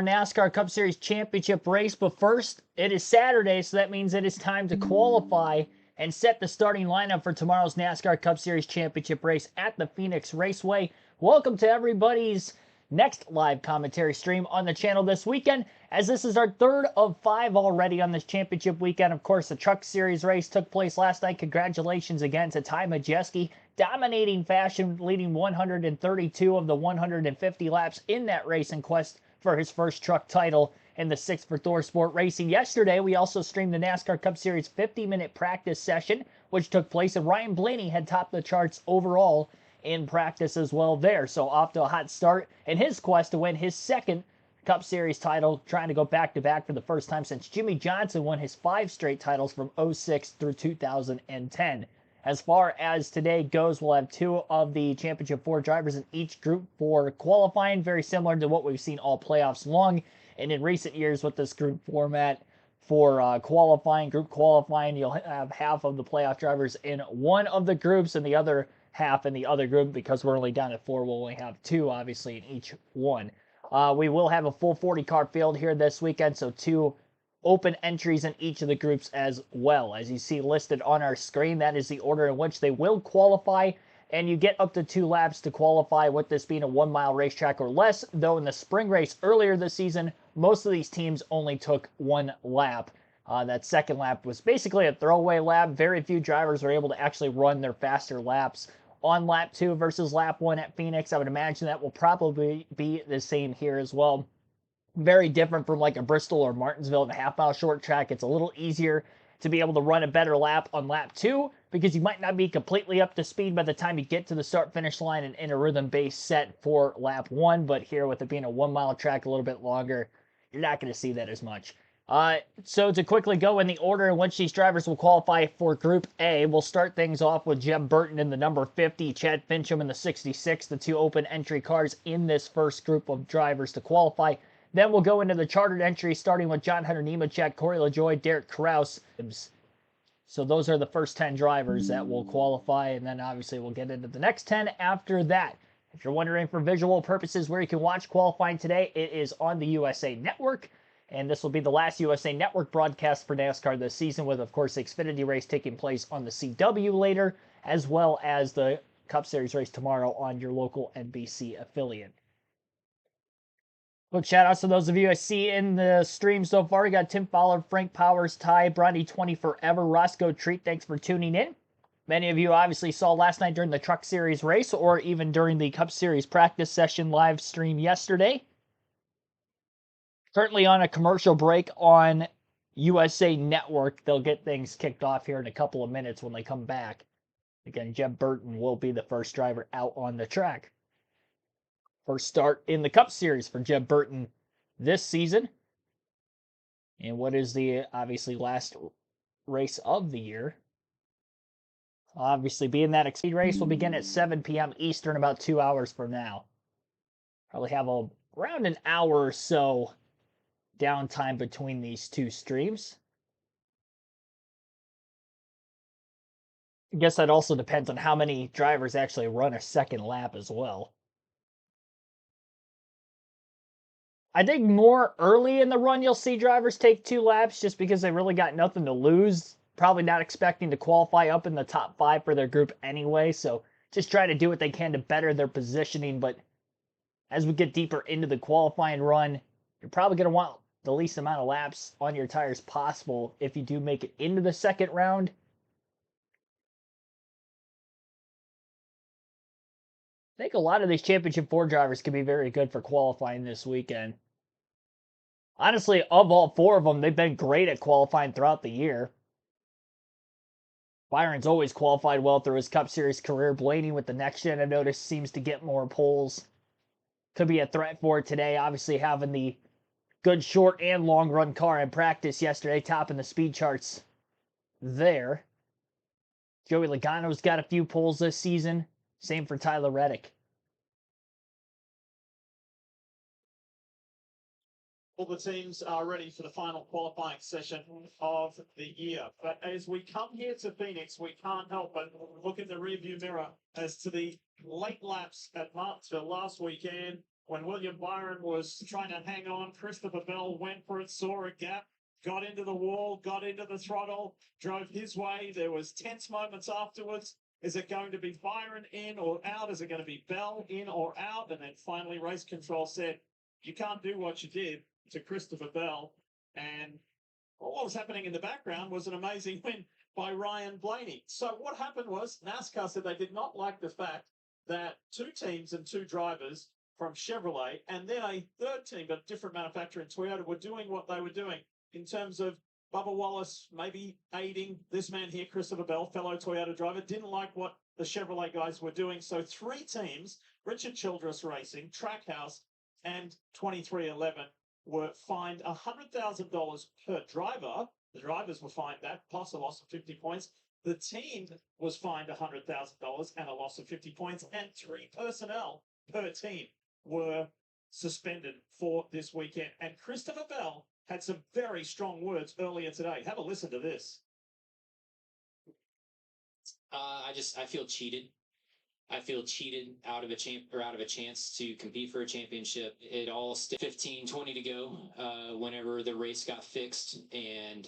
NASCAR Cup Series Championship race. But first, it is Saturday, so that means it is time to qualify and set the starting lineup for tomorrow's NASCAR Cup Series Championship race at the Phoenix Raceway. Welcome to everybody's next live commentary stream on the channel this weekend, as this is our third of 5 already on this championship weekend. Of course, the Truck Series race took place last night. Congratulations again to Ty Majeski, dominating fashion, leading 132 of the 150 laps in that race in quest for his first truck title in the 6th for Thor Sport Racing. Yesterday, we also streamed the NASCAR Cup Series 50-minute practice session, which took place, and Ryan Blaney had topped the charts overall in practice as well there. So off to a hot start in his quest to win his second Cup Series title, trying to go back-to-back for the first time since Jimmy Johnson won his 5 straight titles from 06 through 2010. As far as today goes, we'll have 2 of the Championship 4 drivers in each group for qualifying, very similar to what we've seen all playoffs long. And in recent years with this group format for qualifying, group qualifying, you'll have half of the playoff drivers in one of the groups and the other half in the other group. Because we're only down to 4, we'll only have 2, obviously, in each one. We will have a full 40-car field here this weekend, so 2 open entries in each of the groups as well. As you see listed on our screen, that is the order in which they will qualify, and you get up to 2 laps to qualify, with this being a 1-mile racetrack or less, though in the spring race earlier this season, most of these teams only took 1 lap. That second lap was basically a throwaway lap. Very few drivers were able to actually run their faster laps on lap 2 versus lap 1 at Phoenix. I would imagine that will probably be the same here as well. Very different from like a Bristol or Martinsville, the half-mile short track. It's a little easier to be able to run a better lap on lap 2 because you might not be completely up to speed by the time you get to the start-finish line and in a rhythm-based set for lap 1. But here, with it being a 1-mile track a little bit longer, you're not going to see that as much. So to quickly go in the order in which these drivers will qualify for Group A, we'll start things off with Jeb Burton in the number 50, Chad Fincham in the 66, the 2 open entry cars in this first group of drivers to qualify. Then we'll go into the chartered entry, starting with John Hunter Nemechek, Corey LaJoie, Derek Kraus. So those are the first 10 drivers that will qualify, and then obviously we'll get into the next 10 after that. If you're wondering for visual purposes where you can watch qualifying today, it is on the USA Network, and this will be the last USA Network broadcast for NASCAR this season, with, of course, the Xfinity race taking place on the CW later, as well as the Cup Series race tomorrow on your local NBC affiliate. Quick shout outs to those of you I see in the stream so far. We got Tim Fowler, Frank Powers, Ty, Bronny20 Forever, Roscoe Treat. Thanks for tuning in. Many of you obviously saw last night during the Truck Series race, or even during the Cup Series practice session live stream yesterday. Currently on a commercial break on USA Network. They'll get things kicked off here in a couple of minutes when they come back. Again, Jeb Burton will be the first driver out on the track. First start in the Cup Series for Jeb Burton this season. And what is the, obviously, last race of the year. Obviously, being that Xfinity race will begin at 7 p.m. Eastern, about 2 hours from now. Probably have around an hour or so downtime between these 2 streams. I guess that also depends on how many drivers actually run a second lap as well. I think more early in the run you'll see drivers take 2 laps just because they really got nothing to lose. Probably not expecting to qualify up in the top 5 for their group anyway, so just try to do what they can to better their positioning. But as we get deeper into the qualifying run, you're probably going to want the least amount of laps on your tires possible if you do make it into the second round. I think a lot of these Championship 4 drivers could be very good for qualifying this weekend. Honestly, of all 4 of them, they've been great at qualifying throughout the year. Byron's always qualified well through his Cup Series career. Blaney with the next gen, I've noticed, seems to get more poles. Could be a threat for it today. Obviously, having the good short and long run car in practice yesterday, topping the speed charts there. Joey Logano's got a few poles this season. Same for Tyler Reddick. All the teams are ready for the final qualifying session of the year. But as we come here to Phoenix, we can't help but look in the rearview mirror as to the late laps at Martinsville last weekend. when William Byron was trying to hang on, Christopher Bell went for it, saw a gap, got into the wall, got into the throttle, drove his way. There was tense moments afterwards. Is it going to be Byron in or out? Is it going to be Bell in or out? And then finally, race control said, you can't do what you did to Christopher Bell. And what was happening in the background was an amazing win by Ryan Blaney. So what happened was NASCAR said they did not like the fact that two teams and two drivers from Chevrolet and then a third team, but different manufacturer in Toyota, were doing what they were doing in terms of Bubba Wallace maybe aiding this man here, Christopher Bell, fellow Toyota driver, didn't like what the Chevrolet guys were doing. So three teams, Richard Childress Racing, Trackhouse, and 2311, were fined $100,000 per driver. The drivers were fined that, plus a loss of 50 points. The team was fined $100,000 and a loss of 50 points, and three personnel per team were suspended for this weekend. And Christopher Bell had some very strong words earlier today. Have a listen to this. I feel cheated. I feel cheated out of a chance to compete for a championship. It all 15, 20 to go, whenever the race got fixed and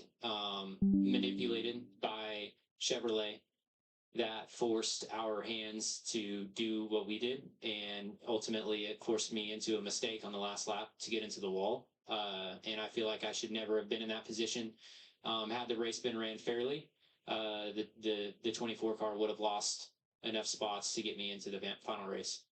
manipulated by Chevrolet. That forced our hands to do what we did, and ultimately it forced me into a mistake on the last lap to get into the wall. And I feel like I should never have been in that position. Had the race been ran fairly, the 24 car would have lost enough spots to get me into the final race.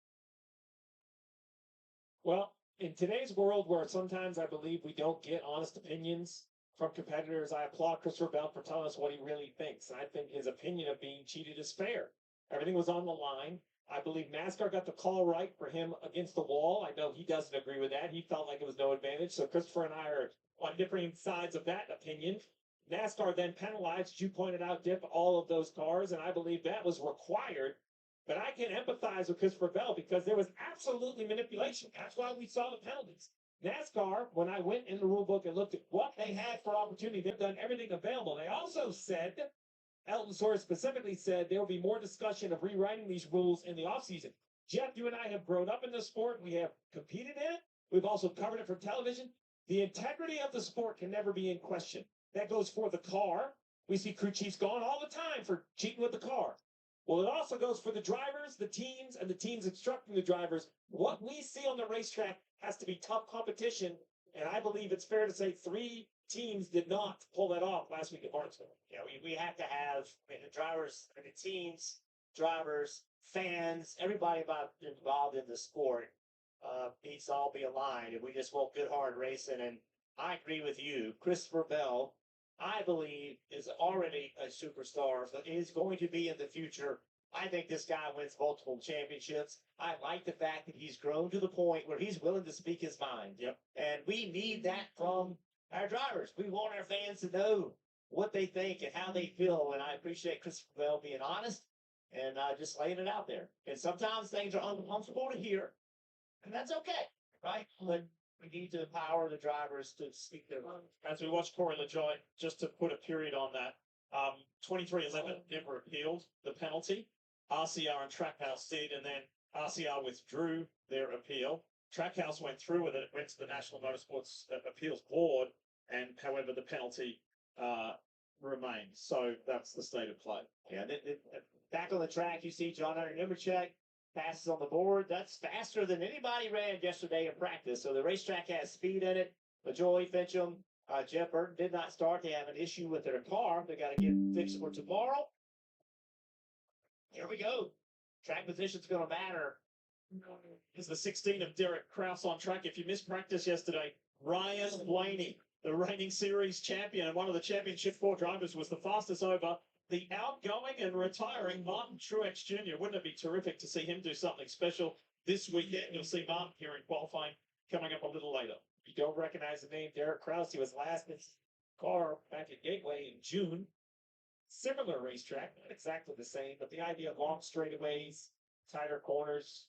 Well, in today's world where sometimes I believe we don't get honest opinions from competitors, I applaud Christopher Bell for telling us what he really thinks. And I think his opinion of being cheated is fair. Everything was on the line. I believe NASCAR got the call right for him against the wall. I know he doesn't agree with that. He felt like it was no advantage. So Christopher and I are on differing sides of that opinion. NASCAR then penalized, as you pointed out, Dip, all of those cars, and I believe that was required. But I can empathize with Christopher Bell because there was absolutely manipulation. That's why we saw the penalties. NASCAR, when I went in the rule book and looked at what they had for opportunity, they've done everything available. They also said, Elton Soares specifically said, there will be more discussion of rewriting these rules in the offseason. Jeff, you and I have grown up in this sport. We have competed in it. We've also covered it for television. The integrity of the sport can never be in question. That goes for the car. We see crew chiefs gone all the time for cheating with the car. Well, it also goes for the drivers, the teams, and the teams instructing the drivers. What we see on the racetrack has to be tough competition, and I believe it's fair to say three teams did not pull that off last week at Martinsville. Yeah, we have to have, I mean, the drivers, the teams, drivers, fans, everybody involved in the sport needs to all be aligned, and we just want good, hard racing. And I agree with you. Christopher Bell, I believe, is already a superstar, but is going to be in the future. I think this guy wins multiple championships. I like the fact that he's grown to the point where he's willing to speak his mind. Yep. And we need that from our drivers. We want our fans to know what they think and how they feel. And I appreciate Christopher Bell being honest and just laying it out there. And sometimes things are uncomfortable to hear, and that's okay, right? But we need to empower the drivers to speak their mind. As we watch Corey LaJoy, just to put a period on that, 2311 never appealed the penalty. RCR and Trackhouse did, and then RCR withdrew their appeal. Trackhouse went through with it. It went to the National Motorsports Appeals Board, and however, the penalty remains. So that's the state of play. Yeah, back on the track, you see John Hunter Nemechek passes on the board. That's faster than anybody ran yesterday in practice. So the racetrack has speed in it. LaJoy, Fincham, Jeff Burton did not start. They have an issue with their car. They got to get fixed for tomorrow. Here we go. Track position's going to matter. It's the 16 of Derek Kraus on track. If you missed practice yesterday, Ryan Blaney, the reigning series champion and one of the championship 4 drivers, was the fastest over the outgoing and retiring Martin Truex Jr. Wouldn't it be terrific to see him do something special this weekend? You'll see Martin here in qualifying coming up a little later. If you don't recognize the name Derek Kraus, he was last in his car back at Gateway in June. Similar racetrack, not exactly the same, but the idea of long straightaways, tighter corners.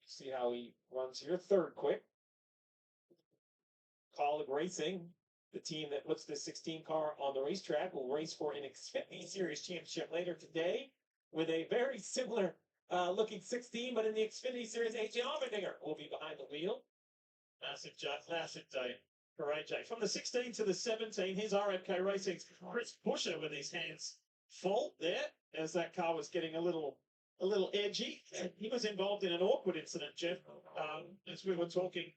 See how he runs here. Third quick. Colleague Racing, the team that puts the 16 car on the racetrack, will race for an Xfinity Series championship later today with a very similar looking 16, but in the Xfinity Series, AJ Allmendinger will be behind the wheel. Massive day for AJ. From the 16 to the 17, here's RFK Racing's Chris Buescher with his hands full there as that car was getting a little edgy. He was involved in an awkward incident, Jeff, as we were talking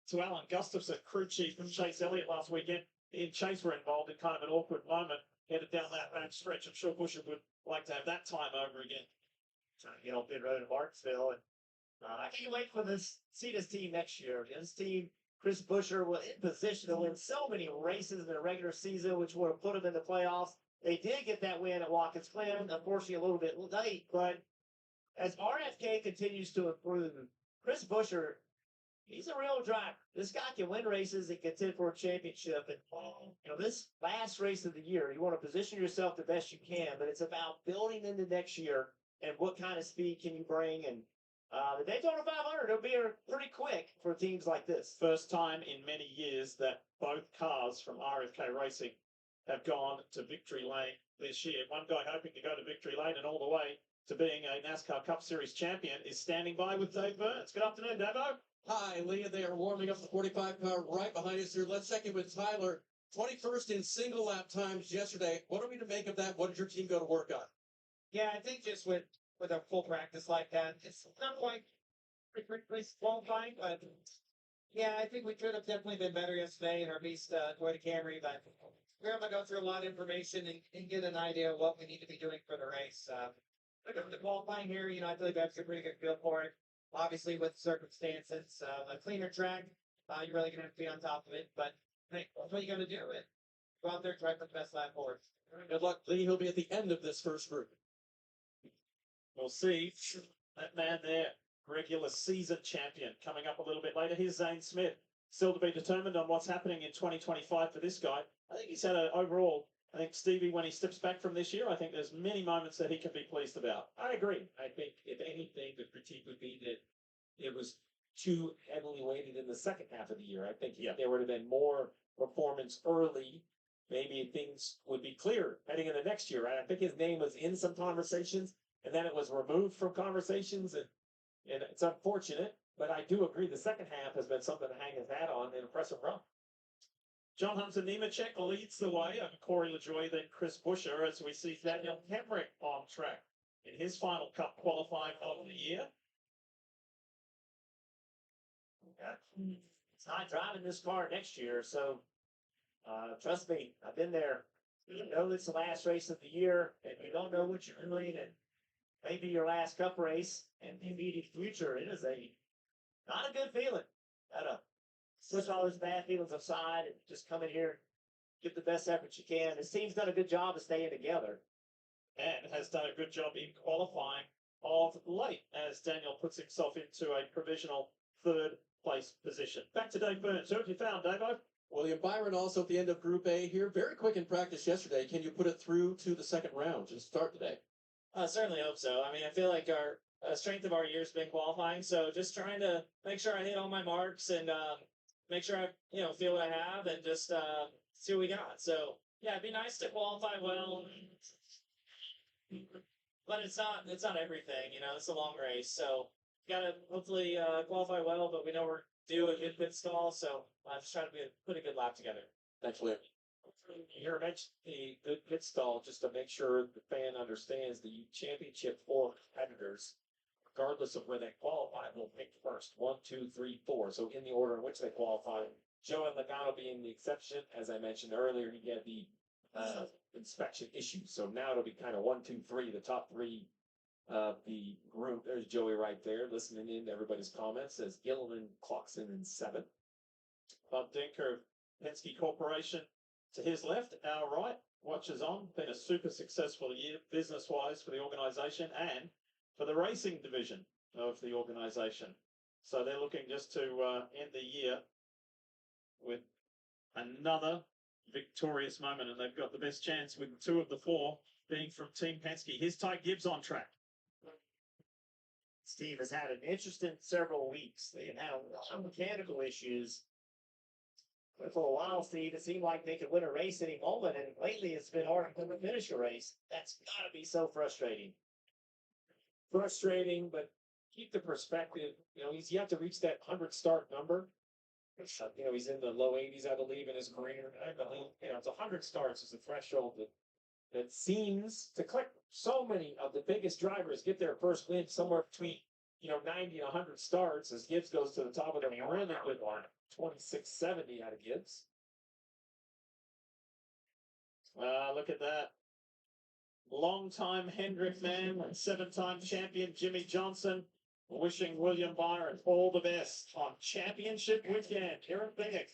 to Alan Gustafson, crew chief from Chase Elliott last weekend. He and Chase were involved in kind of an awkward moment headed down that back stretch. I'm sure Buescher would like to have that time over again. Trying to get on pit road in Martinsville, and I can't wait for see this team next year. This team, Chris Buescher, was in position to win so many races in the regular season, which would have put them in the playoffs. They did get that win at Watkins Glen, unfortunately a little bit late, but as RFK continues to improve, Chris Buescher, he's a real driver. This guy can win races and contend for a championship. And this last race of the year, you want to position yourself the best you can, but it's about building into next year and what kind of speed can you bring. And the Daytona 500 will be pretty quick for teams like this. First time in many years that both cars from RFK Racing have gone to victory lane this year. One guy hoping to go to victory lane and all the way to being a NASCAR Cup Series champion is standing by with Dave Burns. Good afternoon, Davo. Hi, Leah. They are warming up the 45 car right behind us here. Let's check in with Tyler. 21st in single lap times yesterday. What are we to make of that? What did your team go to work on? Yeah, I think just with a full practice like that, it's not quite qualifying, but yeah, I think we could have definitely been better yesterday in our beast Toyota Camry, but we're going to go through a lot of information and get an idea of what we need to be doing for the race. The qualifying here, I believe I have a pretty good feel for it. Obviously, with circumstances, a cleaner track, you're really going to have to be on top of it, but hey, that's what you got to do. Go out there and try for the best lap forward. Good luck, Lee. He'll be at the end of this first group. We'll see. That man there, regular season champion, coming up a little bit later. Here's Zane Smith. Still to be determined on what's happening in 2025 for this guy. I think he's had an overall, I think Stevie, when he steps back from this year, I think there's many moments that he can be pleased about. I agree. I think, if anything, the critique would be that it was too heavily weighted in the second half of the year. I think if there would have been more performance early, maybe things would be clear heading into next year, right? I think his name was in some conversations, and then it was removed from conversations, and it's unfortunate, but I do agree the second half has been something to hang his hat on, an impressive run. John Hunter Nemechek leads the way over Corey LaJoie, then Chris Buescher, as we see Daniel Hemrick on track in his final Cup qualifying of the year. It's not driving this car next year, so trust me, I've been there. You know it's the last race of the year, and you don't know what you're doing, and maybe your last Cup race and the immediate future. It is not a good feeling. Gotta push all those bad feelings aside and just come in here, give the best effort you can. This team's done a good job of staying together. And has done a good job in qualifying of late as Daniel puts himself into a provisional third place position. Back to Dave Burns. Who have you found, Davo? William Byron also at the end of Group A here. Very quick in practice yesterday. Can you put it through to the second round to start today? I certainly hope so. I mean, I feel like our strength of our year has been qualifying, so just trying to make sure I hit all my marks and make sure I feel what I have and just see what we got. So yeah, it'd be nice to qualify well, but it's not everything. It's a long race, so gotta hopefully qualify well. But we know we're due a good pit stall, so I'm just trying to put a good lap together. Thanks, William. Here, mentioned the good pit stall just to make sure the fan understands the championship four competitors, regardless of where they qualify, will pick first. 1, 2, 3, 4. So in the order in which they qualify. Joey Logano being the exception. As I mentioned earlier, he had the inspection issues. So now it'll be kind of 1, 2, 3, the top three of the group. There's Joey right there, listening in to everybody's comments. As Gilliland clocks in 7th. Bob Denker of Penske Corporation to his left, our right. Watches on. Been a super successful year business-wise for the organisation and for the racing division of the organisation. So they're looking just to end the year with another victorious moment, and they've got the best chance with 2 of the 4 being from Team Penske. Here's Ty Gibbs on track. Steve has had an interesting several weeks. They have had some mechanical issues. But for a while, Steve, it seemed like they could win a race any moment, and lately it's been hard for them to finish a race. That's got to be so frustrating. frustrating, but keep the perspective. You know, you have to reach that 100 start number. You know, he's in the low 80s, I believe, in his career. I believe, you know, it's 100 starts is a threshold that seems to click. So many of the biggest drivers get their first win somewhere between, you know, 90 and 100 starts as Gibbs goes to the top of the really good one. 2670 out of Gibbs. Look at that. Long-time Hendrick man, 7-time champion Jimmy Johnson, wishing William Byron all the best on championship weekend here in Phoenix.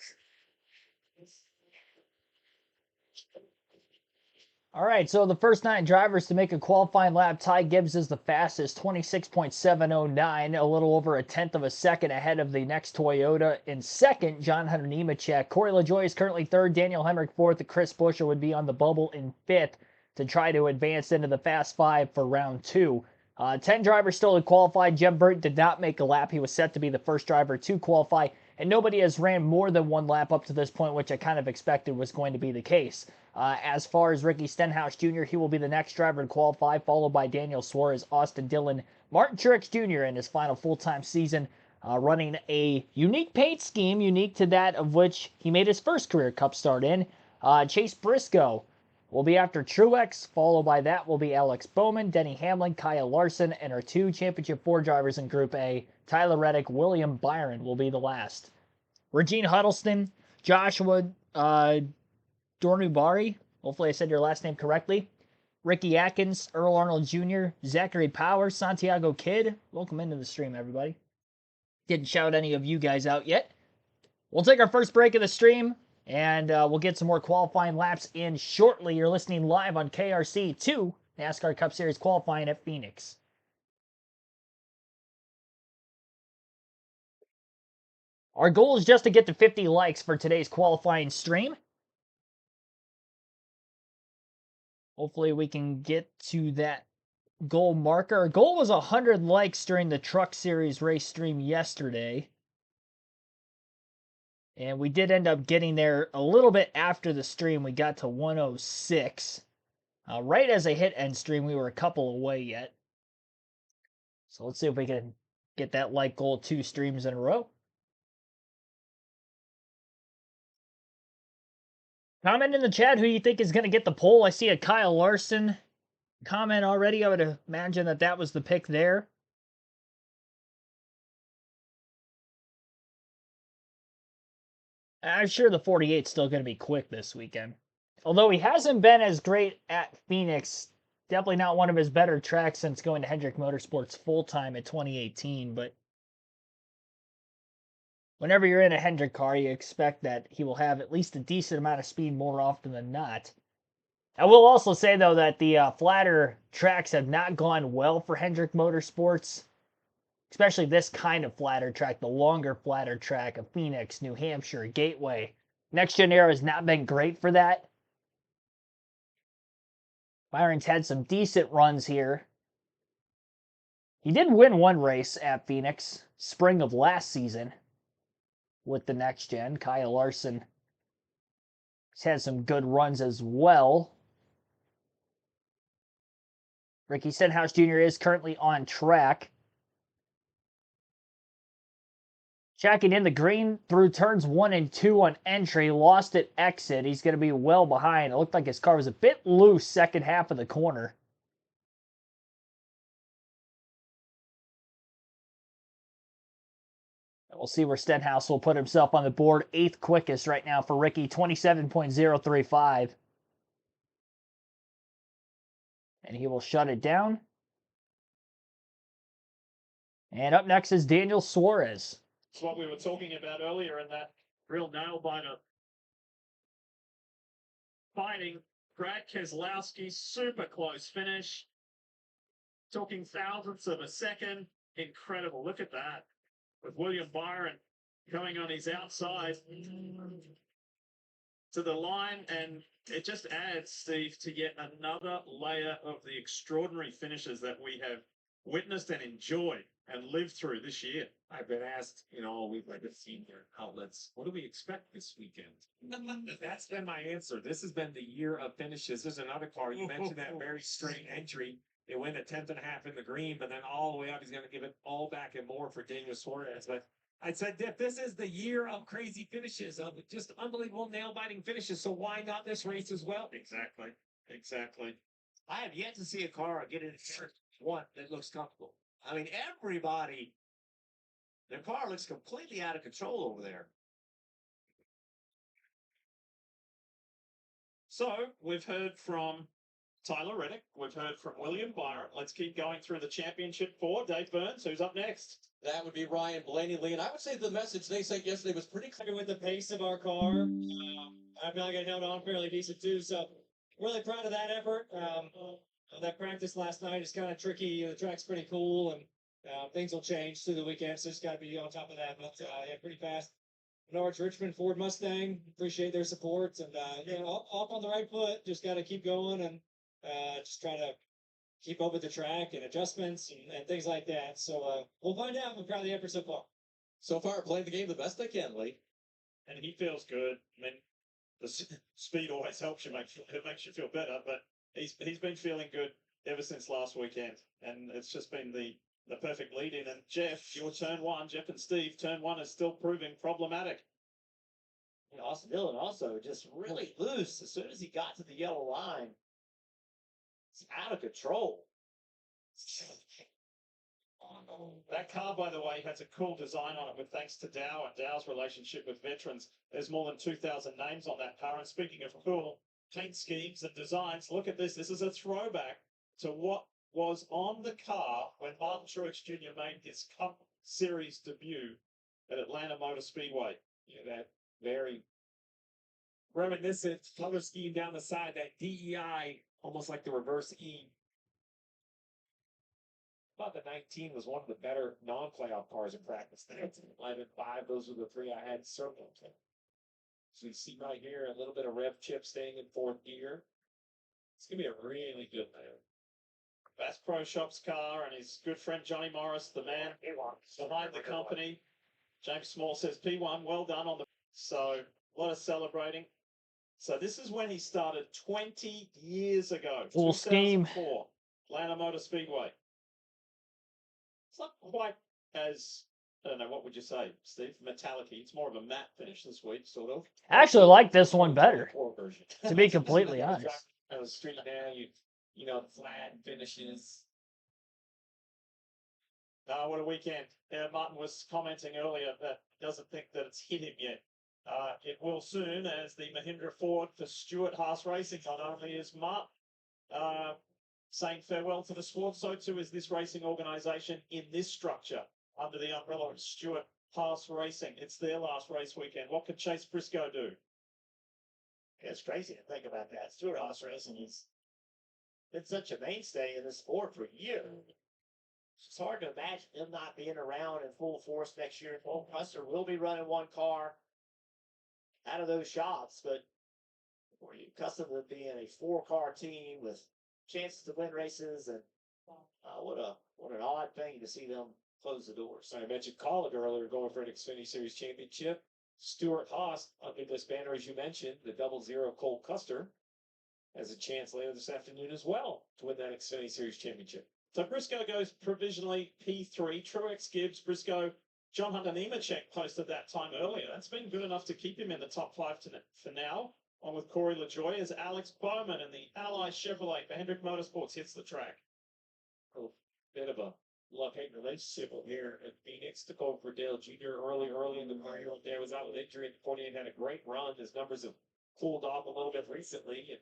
All right, so the first 9 drivers to make a qualifying lap, Ty Gibbs is the fastest, 26.709, a little over a tenth of a second ahead of the next Toyota. In second, John Hunter Nemechek. Corey LaJoie is currently third, Daniel Hemrick fourth, Chris Buescher would be on the bubble in fifth to try to advance into the Fast 5 for round 2. 10 drivers still to qualify. Jeb Burton did not make a lap. He was set to be the first driver to qualify, and nobody has ran more than 1 lap up to this point, which I kind of expected was going to be the case. As far as Ricky Stenhouse Jr., he will be the next driver to qualify, followed by Daniel Suarez, Austin Dillon, Martin Truex Jr. in his final full-time season, running a unique paint scheme, unique to that of which he made his first career Cup start in. Chase Briscoe will be after Truex, followed by that will be Alex Bowman, Denny Hamlin, Kyle Larson, and our 2 Championship 4 drivers in Group A, Tyler Reddick, William Byron will be the last. Regine Huddleston, Joshua Dornubari, hopefully I said your last name correctly, Ricky Atkins, Earl Arnold Jr., Zachary Powers, Santiago Kidd. Welcome into the stream, everybody. Didn't shout any of you guys out yet. We'll take our first break of the stream, and we'll get some more qualifying laps in shortly. You're listening live on KRC 2, NASCAR Cup Series qualifying at Phoenix. Our goal is just to get to 50 likes for today's qualifying stream. Hopefully we can get to that goal marker. Our goal was 100 likes during the Truck Series race stream yesterday. And we did end up getting there a little bit after the stream. We got to 106. Right as I hit end stream, we were a couple away yet. So let's see if we can get that like goal 2 streams in a row. Comment in the chat who you think is going to get the poll. I see a Kyle Larson comment already. I would imagine that that was the pick there. I'm sure the 48's still going to be quick this weekend. Although he hasn't been as great at Phoenix, definitely not one of his better tracks since going to Hendrick Motorsports full-time at 2018, but whenever you're in a Hendrick car, you expect that he will have at least a decent amount of speed more often than not. I will also say, though, that the flatter tracks have not gone well for Hendrick Motorsports, especially this kind of flatter track, the longer flatter track of Phoenix, New Hampshire, Gateway. Next Gen Aero has not been great for that. Byron's had some decent runs here. He did win 1 race at Phoenix, spring of last season, with the Next Gen. Kyle Larson has had some good runs as well. Ricky Stenhouse Jr. is currently on track. Checking in the green through turns 1 and 2 on entry. Lost at exit. He's going to be well behind. It looked like his car was a bit loose second half of the corner. We'll see where Stenhouse will put himself on the board. 8th quickest right now for Ricky, 27.035. And he will shut it down. And up next is Daniel Suarez. It's what we were talking about earlier in that real nail-biter. Fighting Brad Keselowski, super close finish. Talking thousandths of a second. Incredible. Look at that. With William Byron going on his outside to the line, and it just adds, Steve, to yet another layer of the extraordinary finishes that we have witnessed and enjoyed and lived through this year. I've been asked, you know, all week by the senior outlets, what do we expect this weekend? That's been my answer. This has been the year of finishes. There's another car. You mentioned that very straight entry. They win at 10th and a half in the green, but then all the way up, he's going to give it all back and more for Daniel Suarez. But I said, Dick, this is the year of crazy finishes, of just unbelievable nail-biting finishes. So why not this race as well? Exactly. Exactly. I have yet to see a car get in one that looks comfortable. I mean, everybody, their car looks completely out of control over there. So we've heard from Tyler Reddick. We've heard from William Byron. Let's keep going through the championship four. Dave Burns, who's up next? That would be Ryan Blaney Lee. And I would say the message they sent yesterday was pretty clear. With the pace of our car, I feel like I held on fairly decent too. So really proud of that effort. That practice last night is kind of tricky. The track's pretty cool, and things will change through the weekend. So just got to be on top of that. But yeah, pretty fast. Norwich Richmond Ford Mustang. Appreciate their support, and off on the right foot. Just got to keep going and just try to keep up with the track and adjustments and things like that. So we'll find out. I'm proud of the effort so far. So far, playing the game the best they can, Lee. And he feels good. I mean, the speed always helps you, it makes you feel better, but he's been feeling good ever since last weekend. And it's just been the perfect lead in. And Jeff, your turn one, Jeff and Steve, turn one is still proving problematic. Austin Dillon also just really loose as soon as he got to the yellow line. It's out of control. That car, by the way, has a cool design on it with thanks to Dow and Dow's relationship with veterans. There's more than 2,000 names on that car. And speaking of cool paint schemes and designs, look at this. This is a throwback to what was on the car when Martin Truex Jr. made his Cup Series debut at Atlanta Motor Speedway. Yeah, that very reminiscent color scheme down the side, that DEI, almost like the reverse E. I thought the 19 was one of the better non-playoff cars in practice. The 11, 5, those were the three I had circled. So you see right here a little bit of rev chip staying in fourth gear. It's going to be a really good man. Bass Pro Shops car and his good friend Johnny Morris, the man behind the company. James Small says, P1, well done on the... So, a lot of celebrating. So this is when he started 20 years ago. Full scheme. 2004, Atlanta Motor Speedway. It's not quite as, I don't know, what would you say, Steve? Metallic-y. It's more of a matte finish this week, sort of. I actually like this one better, to be completely honest. On the street now, you know, flat finishes. What a weekend. Martin was commenting earlier that doesn't think that it's hit him yet. It will soon, as the Mahindra Ford for Stuart Haas Racing. Not only is Martin saying farewell to the sport, so too is this racing organisation in this structure under the umbrella of Stuart Haas Racing. It's their last race weekend. What could Chase Briscoe do? Yeah, it's crazy to think about that. Stuart Haas Racing has been such a mainstay in the sport for years. It's hard to imagine them not being around in full force next year. Well, Custer will be running one car out of those shops, but we're accustomed to being a 4-car team with chances to win races, and what an odd thing to see them close the doors. So I mentioned Collier earlier going for an Xfinity Series championship. Stuart Haas, under this banner, as you mentioned, the 00 Cole Custer, has a chance later this afternoon as well to win that Xfinity Series championship. So Briscoe goes provisionally P3. Truex, Gibbs, Briscoe, John Hunter Nemechek posted that time earlier. That's been good enough to keep him in the top 5 for now. On with Corey LaJoie as Alex Bowman and the Ally Chevrolet for Hendrick Motorsports hits the track. A bit of a love-hate relationship over here at Phoenix. Took over for Dale Jr. early in the career. There was out with injury. The 48 had a great run. His numbers have cooled off a little bit recently. And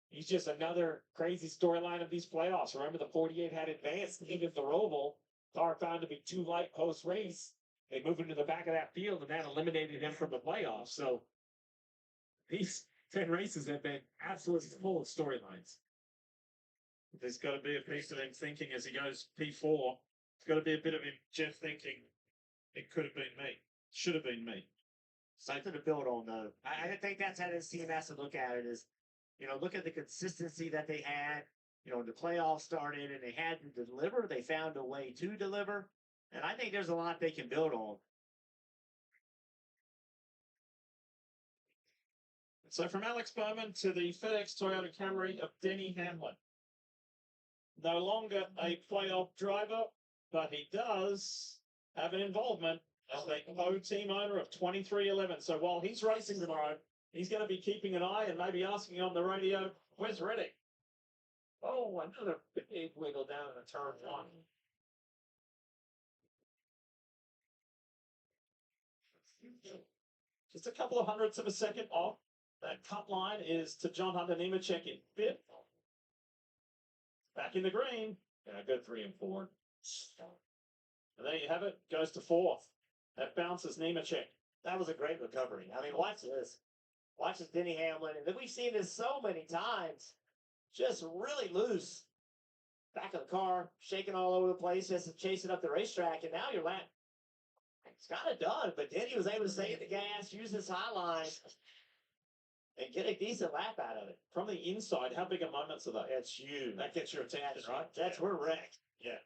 he's just another crazy storyline of these playoffs. Remember, the 48 had advanced even the Roval. Car found to be too light post-race. They moved him to the back of that field, and that eliminated him from the playoffs. So these 10 races have been absolutely full of storylines. There's got to be a piece of him thinking as he goes P4. There's got to be a bit of him, Jeff, thinking, it could have been me. Should have been me. Something to build on, though. I think that's how this team has to look at it is, look at the consistency that they had. The playoffs started and they had to deliver. They found a way to deliver. And I think there's a lot they can build on. So from Alex Bowman to the FedEx Toyota Camry of Denny Hamlin. no longer a playoff driver, but he does have an involvement as a co-team owner of 2311. So while he's racing tomorrow, he's going to be keeping an eye and maybe asking on the radio, where's Reddick? Oh, another big wiggle down in the turn one. Just a couple of hundredths of a second off. That cut line is to John Hunter Nemechek in fifth. Back in the green. Yeah, good 3 and 4. And there you have it. Goes to fourth. That bounces Nemechek. That was a great recovery. I mean, watch this. Watch this, Denny Hamlin. And we've seen this so many times. Just really loose. Back of the car, shaking all over the place, just chasing up the racetrack. And now you're lap. It's kind of done, but Denny was able to stay in the gas, use his high line, and get a decent lap out of it. From the inside, how big a moments are they? That's huge. That gets your attention, right? That's where we're at. Yeah.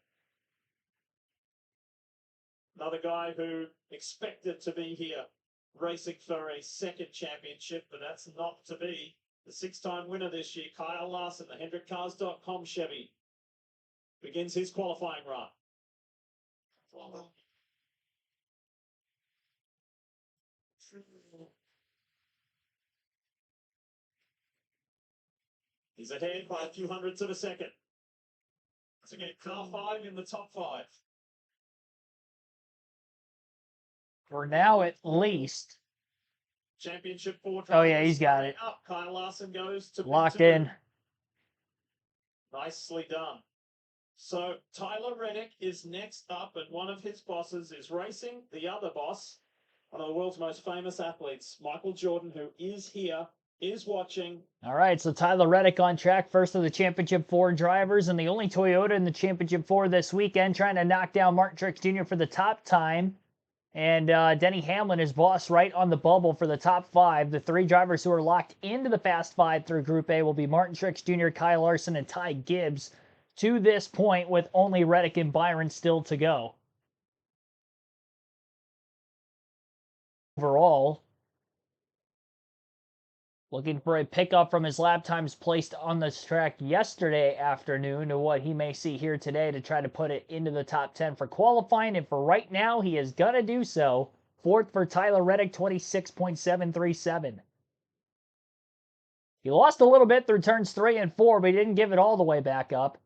Another guy who expected to be here racing for a second championship, but that's not to be. The 6-time winner this year, Kyle Larson, the HendrickCars.com Chevy, begins his qualifying run. He's ahead by a few hundredths of a second. So get car 5 in the top 5. For now, at least. Championship 4 drivers. Oh, yeah, he's got it. Up. Kyle Larson goes to Locked P2. in. Nicely done. So Tyler Reddick is next up, and one of his bosses is racing the other boss, one of the world's most famous athletes, Michael Jordan, who is here, is watching. All right, so Tyler Reddick on track, first of the Championship 4 drivers, and the only Toyota in the Championship 4 this weekend, trying to knock down Martin Truex Jr. for the top time. And Denny Hamlin is boss right on the bubble for the top 5. The 3 drivers who are locked into the Fast 5 through Group A will be Martin Truex Jr., Kyle Larson, and Ty Gibbs to this point, with only Reddick and Byron still to go. Overall, looking for a pickup from his lap times placed on this track yesterday afternoon to what he may see here today to try to put it into the top 10 for qualifying. And for right now, he is going to do so. Fourth for Tyler Reddick, 26.737. He lost a little bit through turns 3 and 4, but he didn't give it all the way back up.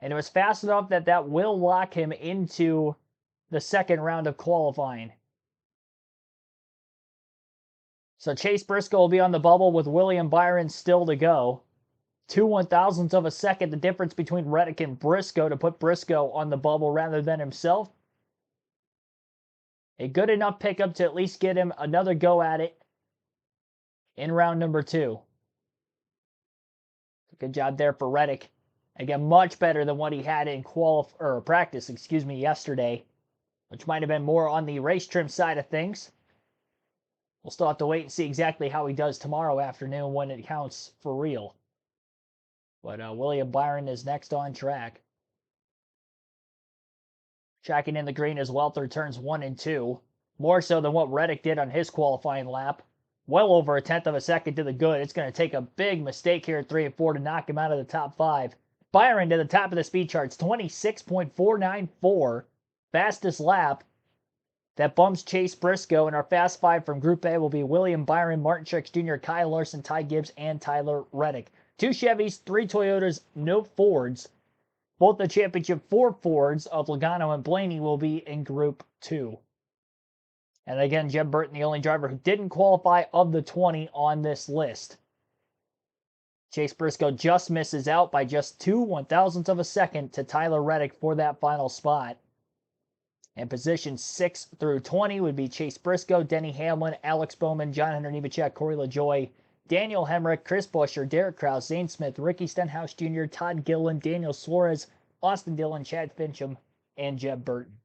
And it was fast enough that will lock him into the second round of qualifying. So Chase Briscoe will be on the bubble with William Byron still to go. 2 1,000ths of a second, the difference between Reddick and Briscoe to put Briscoe on the bubble rather than himself. A good enough pickup to at least get him another go at it in round number 2. Good job there for Reddick. Again, much better than what he had in practice, yesterday, which might have been more on the race trim side of things. We'll still have to wait and see exactly how he does tomorrow afternoon when it counts for real. But William Byron is next on track. Tracking in the green as well through turns 1 and 2. More so than what Reddick did on his qualifying lap. Well over a 1/10 of a second to the good. It's going to take a big mistake here at 3 and 4 to knock him out of the top 5. Byron to the top of the speed charts, 26.494. Fastest lap. That bumps Chase Briscoe, and our Fast 5 from Group A will be William Byron, Martin Truex Jr., Kyle Larson, Ty Gibbs, and Tyler Reddick. 2 Chevys, 3 Toyotas, no Fords. Both the Championship 4 Fords of Logano and Blaney will be in Group 2. And again, Jeb Burton, the only driver who didn't qualify of the 20 on this list. Chase Briscoe just misses out by just 2 1,000ths of a second to Tyler Reddick for that final spot. And position 6 through 20 would be Chase Briscoe, Denny Hamlin, Alex Bowman, John Hunter Nemechek, Corey LaJoie, Daniel Hemrick, Chris Buescher, Derek Krause, Zane Smith, Ricky Stenhouse Jr., Todd Gillen, Daniel Suarez, Austin Dillon, Chad Fincham, and Jeb Burton.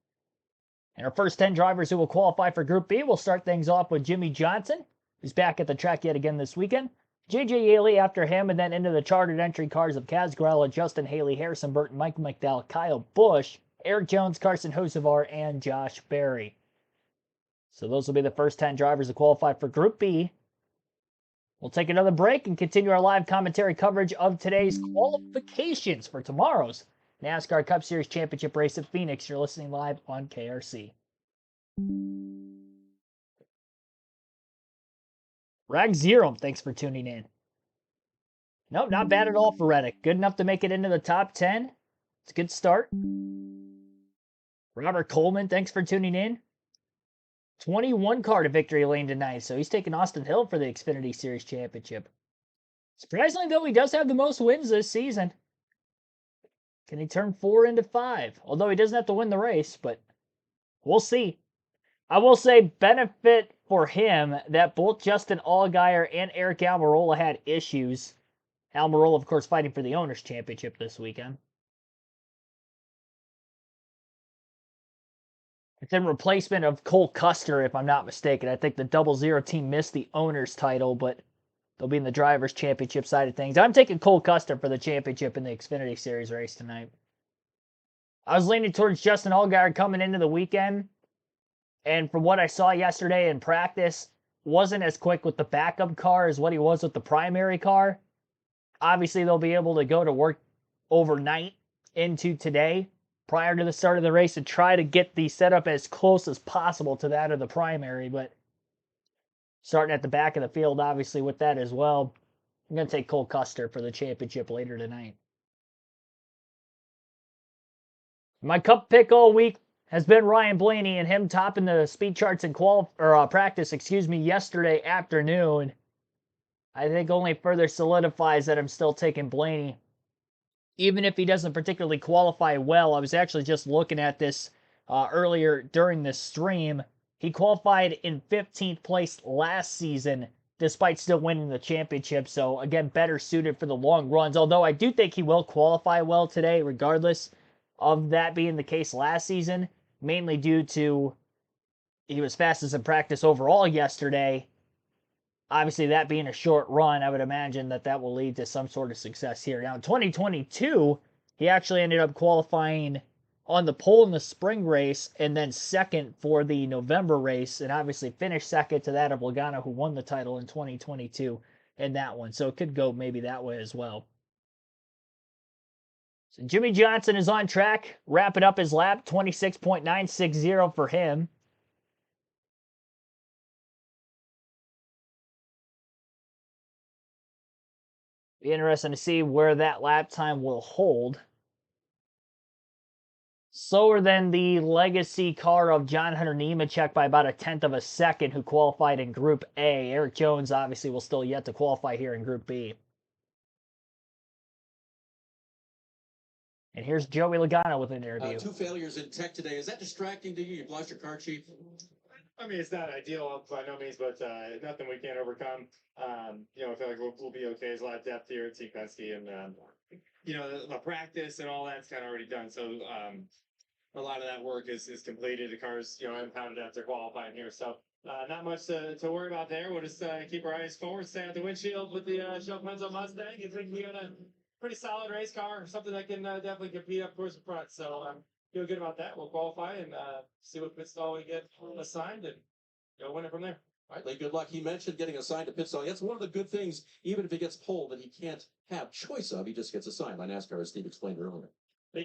And our first 10 drivers who will qualify for Group B, will start things off with Jimmy Johnson, who's back at the track yet again this weekend. J.J. Yaley after him, and then into the chartered entry cars of Kaz Grella, Justin Haley, Harrison Burton, Mike McDowell, Kyle Busch, Eric Jones, Carson Hocevar, and Josh Berry. So those will be the first 10 drivers to qualify for Group B. We'll take another break and continue our live commentary coverage of today's qualifications for tomorrow's NASCAR Cup Series Championship race at Phoenix. You're listening live on KRC. Rag Zero, thanks for tuning in. Nope, not bad at all for Reddick. Good enough to make it into the top 10. It's a good start. Robert Coleman, thanks for tuning in. 21 car to victory lane tonight, so he's taking Austin Hill for the Xfinity Series Championship. Surprisingly, though, he does have the most wins this season. Can he turn 4 into 5? Although he doesn't have to win the race, but we'll see. I will say, benefit for him that both Justin Allgaier and Eric Almirola had issues. Almirola, of course, fighting for the Owners' Championship this weekend. It's in replacement of Cole Custer, if I'm not mistaken. I think the 00 team missed the Owners' title, but they'll be in the Drivers' Championship side of things. I'm taking Cole Custer for the championship in the Xfinity Series race tonight. I was leaning towards Justin Allgaier coming into the weekend, and from what I saw yesterday in practice, wasn't as quick with the backup car as what he was with the primary car. Obviously, they'll be able to go to work overnight into today prior to the start of the race and try to get the setup as close as possible to that of the primary, but starting at the back of the field, obviously, with that as well. I'm going to take Cole Custer for the championship later tonight. My cup pick all week has been Ryan Blaney and him topping the speed charts in practice, yesterday afternoon. I think only further solidifies that I'm still taking Blaney. Even if he doesn't particularly qualify well, I was actually just looking at this earlier during the stream. He qualified in 15th place last season, despite still winning the championship. So, again, better suited for the long runs. Although I do think he will qualify well today, regardless of that being the case last season. Mainly due to he was fastest in practice overall yesterday. Obviously, that being a short run, I would imagine that will lead to some sort of success here. Now, in 2022, he actually ended up qualifying on the pole in the spring race and then second for the November race, and obviously finished second to that of Logano, who won the title in 2022 in that one. So it could go maybe that way as well. So Jimmy Johnson is on track, wrapping up his lap, 26.960 for him. Be interesting to see where that lap time will hold. Slower than the legacy car of John Hunter Nemechek by about 1/10 of a second, who qualified in Group A. Eric Jones obviously will still yet to qualify here in Group B. And here's Joey Logano with an interview. 2 failures in tech today. Is that distracting to you? You've lost your car, Chief? I mean, it's not ideal by no means, but nothing we can't overcome. I feel like we'll be okay. There's a lot of depth here at Team Penske, and the practice and all that's kind of already done. So a lot of that work is completed. The car's impounded after qualifying here, so not much to worry about there. We'll just keep our eyes forward, stay at the windshield with the Show Penzo Mustang, and think we're a pretty solid race car, something that can definitely compete up towards the front. So feel good about that. We'll qualify and see what pit stall we get assigned and win it from there. All right, Lee, good luck. He mentioned getting assigned to pit stall. That's one of the good things, even if he gets pulled, that he can't have choice of. He just gets assigned by NASCAR, as Steve explained earlier. Well,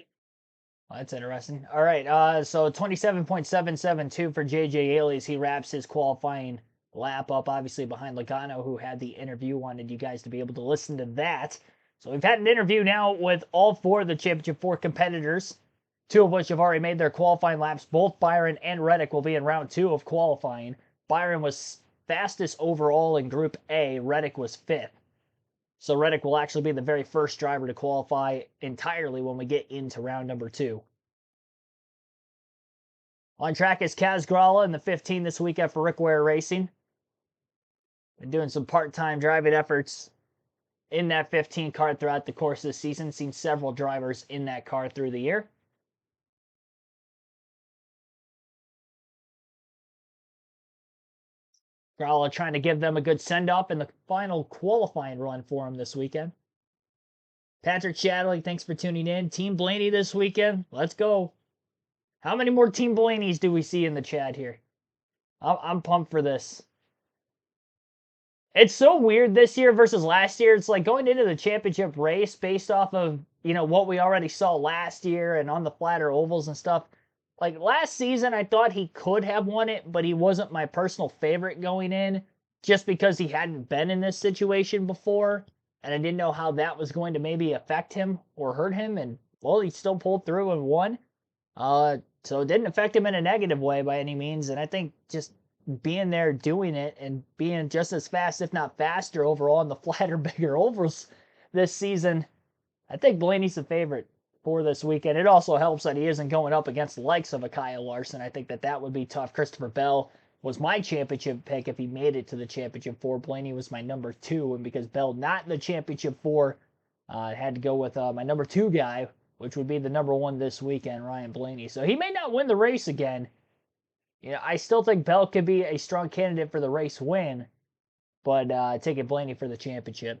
that's interesting. All right, so 27.772 for J.J. Haley as he wraps his qualifying lap up, obviously behind Logano, who had the interview. Wanted you guys to be able to listen to that. So we've had an interview now with all 4 of the Championship 4 competitors, 2 of which have already made their qualifying laps. Both Byron and Reddick will be in round 2 of qualifying. Byron was fastest overall in Group A. Reddick was 5th. So Reddick will actually be the very first driver to qualify entirely when we get into round number 2. On track is Kaz Gralla in the 15 this weekend for Rick Ware Racing. Been doing some part-time driving efforts in that 15 car throughout the course of the season. Seen several drivers in that car through the year. Gralla trying to give them a good send-off in the final qualifying run for him this weekend. Patrick Shadley, thanks for tuning in. Team Blaney this weekend. Let's go. How many more Team Blaney's do we see in the chat here? I'm pumped for this. It's so weird this year versus last year. It's like going into the championship race based off of, what we already saw last year and on the flatter ovals and stuff. Like last season, I thought he could have won it, but he wasn't my personal favorite going in just because he hadn't been in this situation before. And I didn't know how that was going to maybe affect him or hurt him. And, well, he still pulled through and won. So it didn't affect him in a negative way by any means. And I think just being there doing it and being just as fast, if not faster, overall in the flatter, bigger ovals this season, I think Blaney's the favorite for this weekend. It also helps that he isn't going up against the likes of a Kyle Larson. I think that would be tough. Christopher Bell was my championship pick if he made it to the championship 4. Blaney was my number 2, and because Bell not in the championship 4, I had to go with my number 2 guy, which would be the number 1 this weekend, Ryan Blaney. So he may not win the race again. I still think Bell could be a strong candidate for the race win, but taking Blaney for the championship.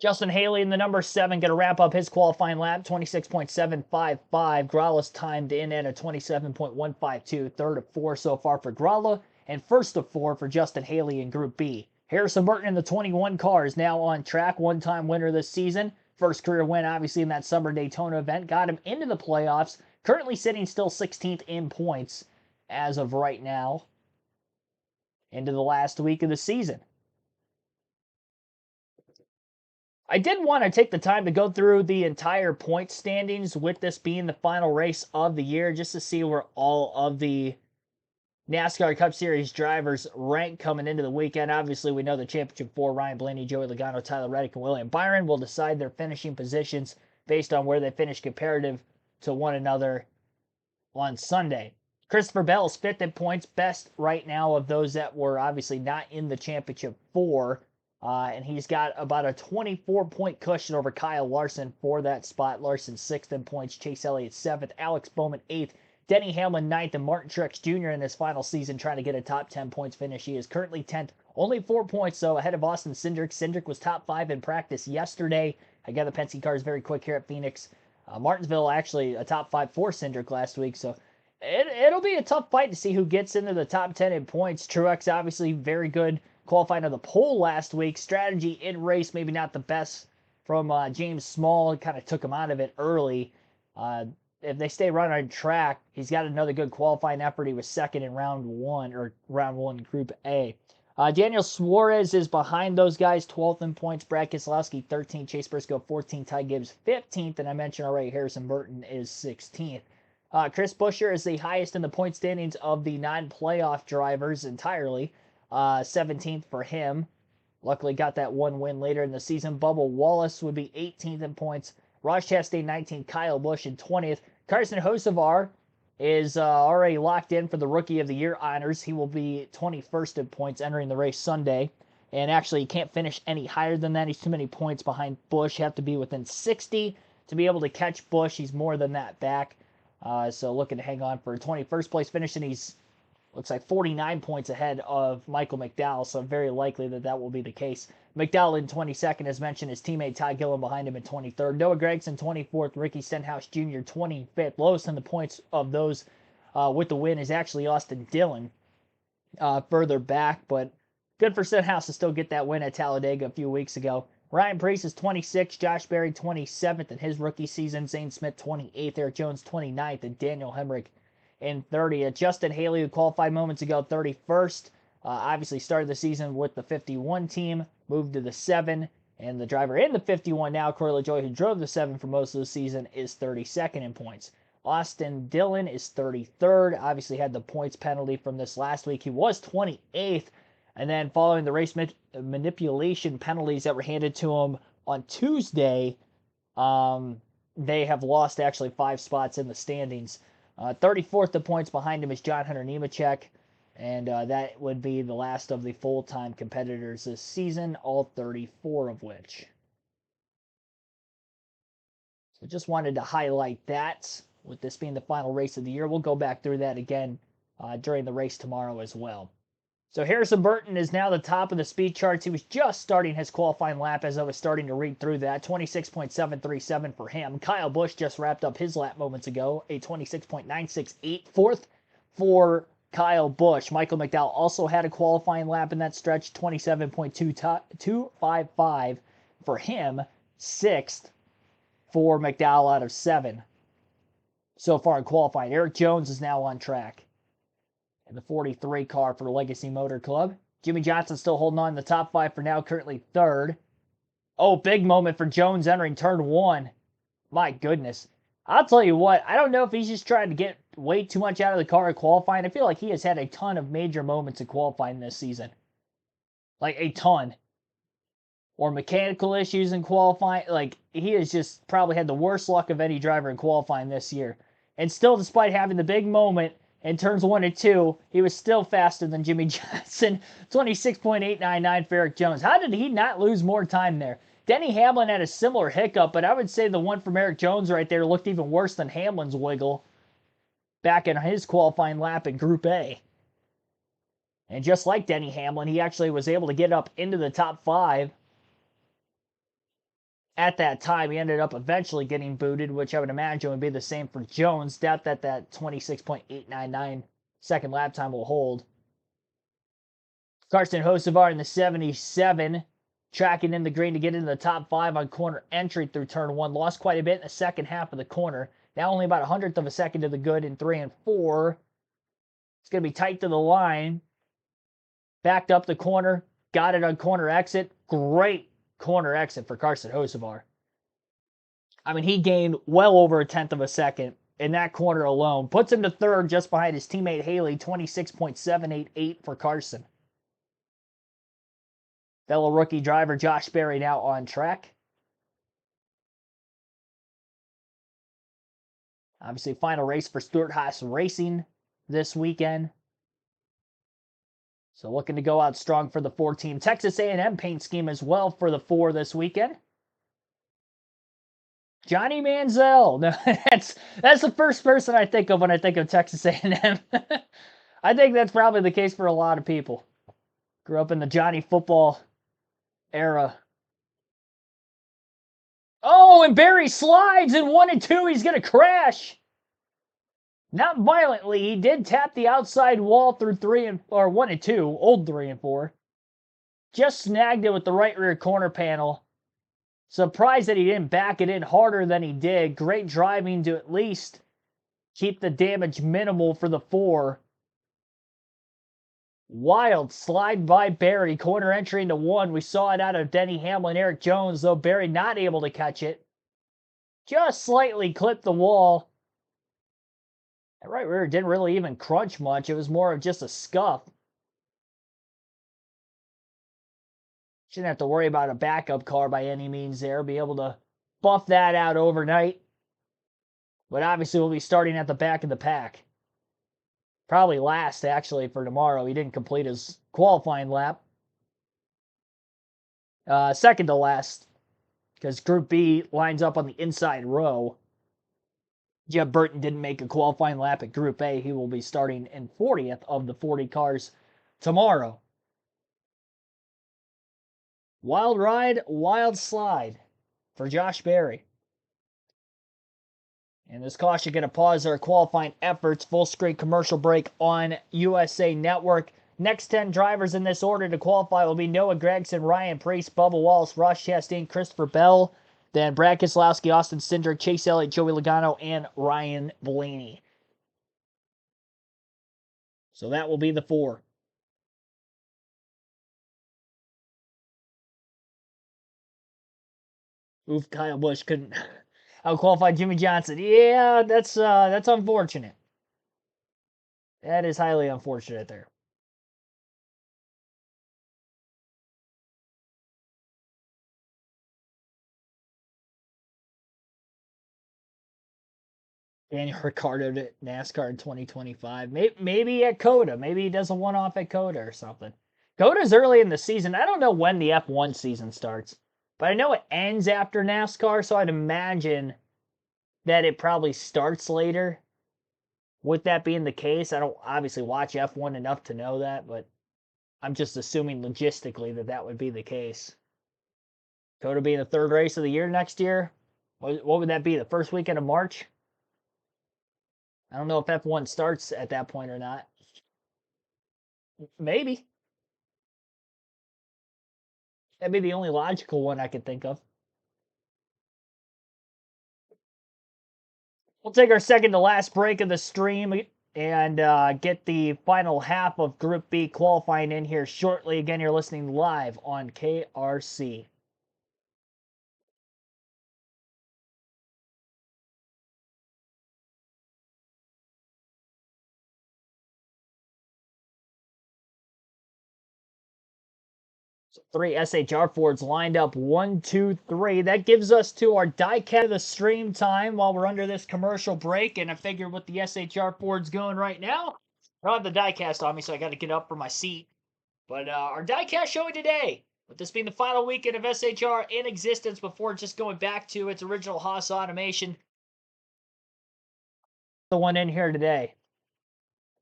Justin Haley in the number 7 going to wrap up his qualifying lap, 26.755. Grala's timed in at a 27.152. Third of 4 so far for Grala, and first of 4 for Justin Haley in Group B. Harrison Burton in the 21 car is now on track, one-time winner this season. First career win, obviously, in that summer Daytona event. Got him into the playoffs. Currently sitting still 16th in points as of right now into the last week of the season. I did want to take the time to go through the entire point standings with this being the final race of the year just to see where all of the NASCAR Cup Series drivers rank coming into the weekend. Obviously, we know the Championship 4, Ryan Blaney, Joey Logano, Tyler Reddick, and William Byron will decide their finishing positions based on where they finish comparative to one another on Sunday. Christopher Bell is 5th in points, best right now of those that were obviously not in the Championship 4. And he's got about a 24-point cushion over Kyle Larson for that spot. Larson 6th in points, Chase Elliott 7th, Alex Bowman 8th, Denny Hamlin 9th, and Martin Truex Jr. in his final season trying to get a top 10 points finish. He is currently 10th, only 4 points, though, ahead of Austin Cindric. Cindric was top 5 in practice yesterday. Again, the Penske car is very quick here at Phoenix. Martinsville actually a top 5 for Cindric last week, so it'll be a tough fight to see who gets into the top 10 in points. Truex obviously very good qualifying on the pole last week. Strategy in race, maybe not the best from James Small. Kind of took him out of it early. If they stay right on track, he's got another good qualifying effort. He was 2nd in round 1 Group A. Daniel Suarez is behind those guys, 12th in points. Brad Keselowski 13th, Chase Briscoe 14th, Ty Gibbs 15th, and I mentioned already Harrison Burton is 16th. Chris Buescher is the highest in the point standings of the non-playoff drivers entirely. 17th for him. Luckily got that one win later in the season. Bubba Wallace would be 18th in points. Ross Chastain 19th. Kyle Busch in 20th. Carson Hocevar is already locked in for the Rookie of the Year honors. He will be 21st in points entering the race Sunday. And actually, he can't finish any higher than that. He's too many points behind Busch. You have to be within 60 to be able to catch Busch. He's more than that back. So looking to hang on for a 21st place finish, and he's looks like 49 points ahead of Michael McDowell, so very likely that will be the case. McDowell in 22nd, as mentioned, his teammate Ty Gilliam behind him in 23rd. Noah Gragson 24th, Ricky Stenhouse Jr. 25th. Lowest in the points of those with the win is actually Austin Dillon further back, but good for Stenhouse to still get that win at Talladega a few weeks ago. Ryan Preece is 26th, Josh Berry 27th in his rookie season, Zane Smith 28th, Eric Jones 29th, and Daniel Hemrick in 30th. Justin Haley, who qualified moments ago, 31st. Obviously started the season with the 51 team, moved to the 7, and the driver in the 51 now, Corey LaJoie, who drove the 7 for most of the season, is 32nd in points. Austin Dillon is 33rd. Obviously had the points penalty from this last week. He was 28th. And then following the race manipulation penalties that were handed to him on Tuesday, they have lost actually 5 spots in the standings. 34th in points behind him is John Hunter Nemechek, and that would be the last of the full-time competitors this season, all 34 of which. So just wanted to highlight that, with this being the final race of the year. We'll go back through that again during the race tomorrow as well. So Harrison Burton is now the top of the speed charts. He was just starting his qualifying lap as I was starting to read through that. 26.737 for him. Kyle Busch just wrapped up his lap moments ago. A 26.968. 4th for Kyle Busch. Michael McDowell also had a qualifying lap in that stretch, 27.255 for him, 6th for McDowell out of 7 so far in qualifying. Eric Jones is now on track in the 43 car for Legacy Motor Club. Jimmy Johnson still holding on in the top 5 for now, currently 3rd. Oh, big moment for Jones entering turn 1. My goodness. I'll tell you what, I don't know if he's just trying to get way too much out of the car at qualifying. I feel like he has had a ton of major moments in qualifying this season. Like, a ton. Or mechanical issues in qualifying. Like, he has just probably had the worst luck of any driver in qualifying this year. And still, despite having the big moment in turns 1 and 2, he was still faster than Jimmy Johnson. 26.899 for Eric Jones. How did he not lose more time there? Denny Hamlin had a similar hiccup, but I would say the one from Eric Jones right there looked even worse than Hamlin's wiggle back in his qualifying lap in Group A. And just like Denny Hamlin, he actually was able to get up into the top 5 at that time. He ended up eventually getting booted, which I would imagine would be the same for Jones. Doubt that 26.899 second lap time will hold. Carson Hocevar in the 77, tracking in the green to get into the top 5 on corner entry through turn 1. Lost quite a bit in the second half of the corner. Now only about 100th of a second to the good in 3 and 4. It's going to be tight to the line. Backed up the corner. Got it on corner exit. Great corner exit for Carson Hocevar. I mean, he gained well over a 1/10 of a second in that corner alone. Puts him to 3rd just behind his teammate Haley. 26.788 for Carson. Fellow rookie driver Josh Berry now on track. Obviously, final race for Stewart-Haas Racing this weekend. So looking to go out strong for the 4-team. Texas A&M paint scheme as well for the 4 this weekend. Johnny Manziel. No, that's the first person I think of when I think of Texas A&M. I think that's probably the case for a lot of people. Grew up in the Johnny football era. Oh, and Barry slides in 1 and 2. He's going to crash. Not violently. He did tap the outside wall through 1 and 2, old 3 and 4. Just snagged it with the right rear corner panel. Surprised that he didn't back it in harder than he did. Great driving to at least keep the damage minimal for the 4. Wild slide by Barry. Corner entry into 1. We saw it out of Denny Hamlin, Eric Jones, though Barry not able to catch it. Just slightly clipped the wall. That right rear didn't really even crunch much. It was more of just a scuff. Shouldn't have to worry about a backup car by any means there. Be able to buff that out overnight. But obviously we'll be starting at the back of the pack. Probably last, actually, for tomorrow. He didn't complete his qualifying lap. Second to last, because Group B lines up on the inside row. Jeb Burton didn't make a qualifying lap at Group A. He will be starting in 40th of the 40 cars tomorrow. Wild ride, wild slide for Josh Berry. And this caution going to pause our qualifying efforts. Full screen commercial break on USA Network. Next 10 drivers in this order to qualify will be Noah Gragson, Ryan Preece, Bubba Wallace, Ross Chastain, Christopher Bell, then Brad Keselowski, Austin Cindric, Chase Elliott, Joey Logano, and Ryan Blaney. So that will be the 4. Oof, Kyle Busch couldn't out-qualify Jimmy Johnson. Yeah, that's unfortunate. That is highly unfortunate there. Daniel Ricciardo to NASCAR in 2025. Maybe at COTA. Maybe he does a one-off at COTA or something. COTA's early in the season. I don't know when the F1 season starts. But I know it ends after NASCAR, so I'd imagine that it probably starts later. With that being the case, I don't obviously watch F1 enough to know that, but I'm just assuming logistically that would be the case. COTA being the 3rd race of the year next year. What would that be, the first weekend of March? I don't know if F1 starts at that point or not. Maybe. That'd be the only logical one I could think of. We'll take our second to last break of the stream and get the final half of Group B qualifying in here shortly. Again, you're listening live on KRC. So 3 SHR Fords lined up, 1, 2, 3. That gives us to our diecast of the stream time while we're under this commercial break. And I figure with the SHR Fords going right now, I don't have the diecast on me, so I got to get up from my seat. But our diecast showing today, with this being the final weekend of SHR in existence before just going back to its original Haas automation. The one in here today,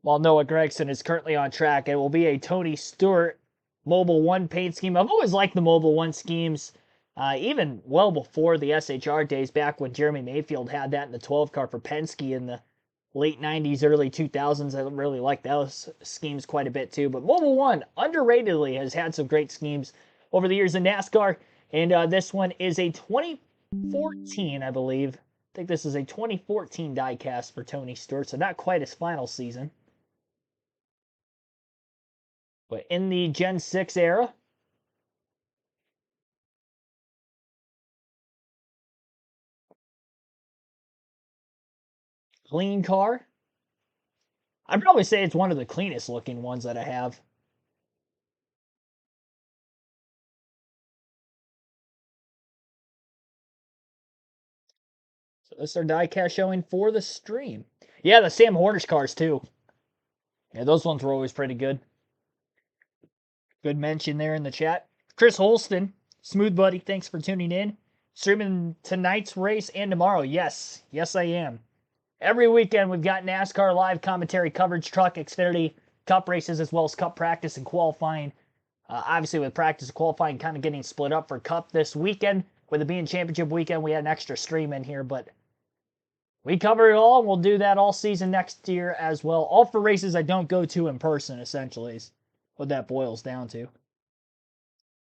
while Noah Gregson is currently on track, it will be a Tony Stewart Mobile 1 paint scheme. I've always liked the Mobile 1 schemes, even well before the SHR days, back when Jeremy Mayfield had that in the 12 car for Penske in the late 90s, early 2000s. I really liked those schemes quite a bit too. But Mobile 1, underratedly, has had some great schemes over the years in NASCAR. And this one is a 2014, I believe. I think this is a 2014 diecast for Tony Stewart, so not quite his final season. But in the Gen 6 era, clean car. I'd probably say it's one of the cleanest looking ones that I have. So this is our diecast showing for the stream. Yeah, the Sam Hornish cars too. Yeah, those ones were always pretty good. Good mention there in the chat. Chris Holston, smooth buddy, thanks for tuning in. Streaming tonight's race and tomorrow. Yes, I am. Every weekend we've got NASCAR live commentary coverage, truck, Xfinity, Cup races, as well as Cup practice and qualifying. Obviously, with practice and qualifying kind of getting split up for Cup this weekend, with it being championship weekend, we had an extra stream in here, but we cover it all, and we'll do that all season next year as well. All for races I don't go to in person, essentially, is what that boils down to.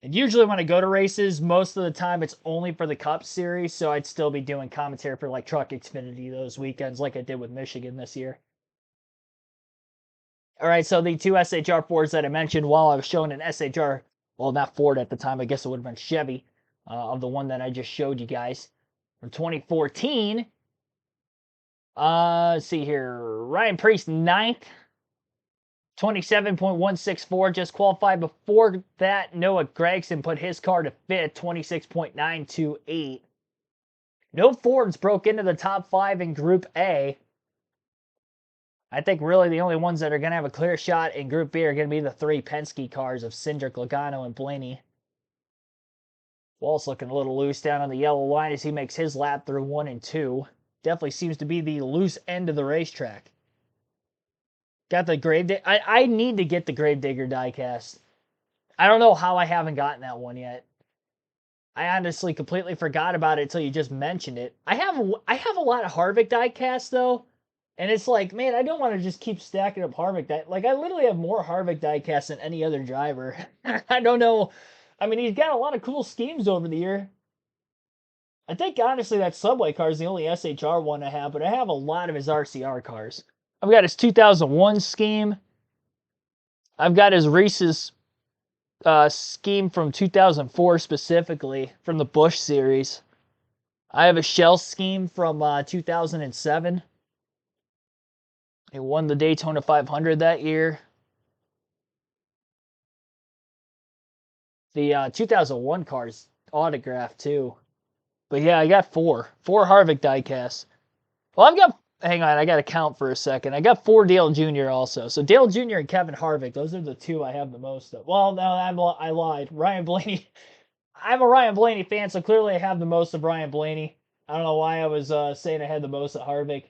And usually when I go to races, most of the time it's only for the Cup Series, so I'd still be doing commentary for like Truck Xfinity those weekends like I did with Michigan this year. All right, so the two SHR Fords that I mentioned while I was showing an SHR, well, not Ford at the time, I guess it would have been Chevy, of the one that I just showed you guys. From 2014, let's see here, Ryan Preece, 9th, 27.164, just qualified. Before that, Noah Gregson put his car to 5th, 26.928. No Fords broke into the top 5 in Group A. I think really the only ones that are going to have a clear shot in Group B are going to be the 3 Penske cars of Cindric, Logano, and Blaney. Wall's looking a little loose down on the yellow line as he makes his lap through 1 and 2. Definitely seems to be the loose end of the racetrack. Got the Gravedigger. I need to get the Gravedigger diecast. I don't know how I haven't gotten that one yet. I honestly completely forgot about it until you just mentioned it. I have a lot of Harvick diecasts though, and it's like, man, I don't want to just keep stacking up Harvick. Like I literally have more Harvick diecasts than any other driver. I don't know. I mean, he's got a lot of cool schemes over the year. I think honestly that Subway car is the only SHR one I have, but I have a lot of his RCR cars. I've got his 2001 scheme. I've got his Reese's scheme from 2004 specifically, from the Busch series. I have a Shell scheme from 2007. He won the Daytona 500 that year. The 2001 car's autographed too. But yeah, I got four Harvick diecasts. Well, hang on, I got to count for a second. I got 4 Dale Jr. also. So Dale Jr. and Kevin Harvick, those are the 2 I have the most of. Well, no, I lied. Ryan Blaney. I'm a Ryan Blaney fan, so clearly I have the most of Ryan Blaney. I don't know why I was saying I had the most of Harvick.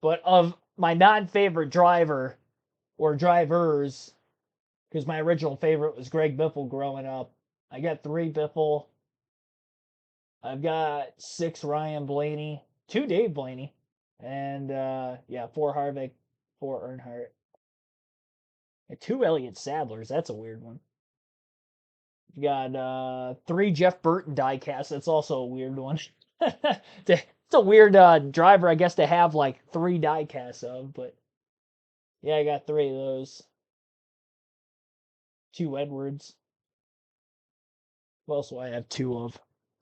But of my non-favorite driver, or drivers, because my original favorite was Greg Biffle growing up, I got 3 Biffle. I've got 6 Ryan Blaney, 2 Dave Blaney, and 4 Harvick, 4 Earnhardt. 2 Elliott Sadlers. That's a weird one. You got 3 Jeff Burton diecasts. That's also a weird one. It's a weird driver, I guess, to have like 3 diecasts of, but yeah, I got 3 of those. 2 Edwards. What else do I have 2 of?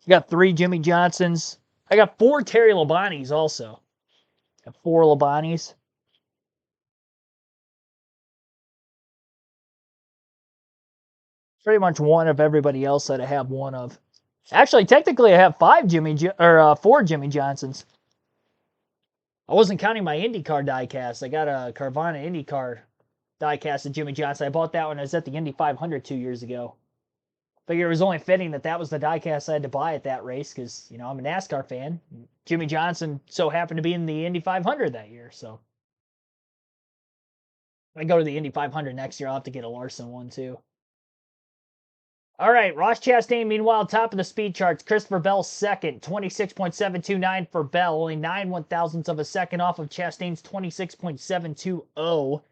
I got 3 Jimmy Johnsons. I got 4 Terry Labonis also. I got 4 Labonis. Pretty much one of everybody else that I have 1 of. Actually, technically, I have 4 Jimmy Johnsons. I wasn't counting my IndyCar diecast. I got a Carvana IndyCar diecast of Jimmy Johnson. I bought that when I was at the Indy 500 2 years ago. Figured it was only fitting that was the diecast I had to buy at that race because, you know, I'm a NASCAR fan. Jimmy Johnson so happened to be in the Indy 500 that year, so. If I go to the Indy 500 next year, I'll have to get a Larson one too. All right, Ross Chastain, meanwhile, top of the speed charts. Christopher Bell second, 26.729 for Bell, only 9 1,000ths of a second off of Chastain's 26.720.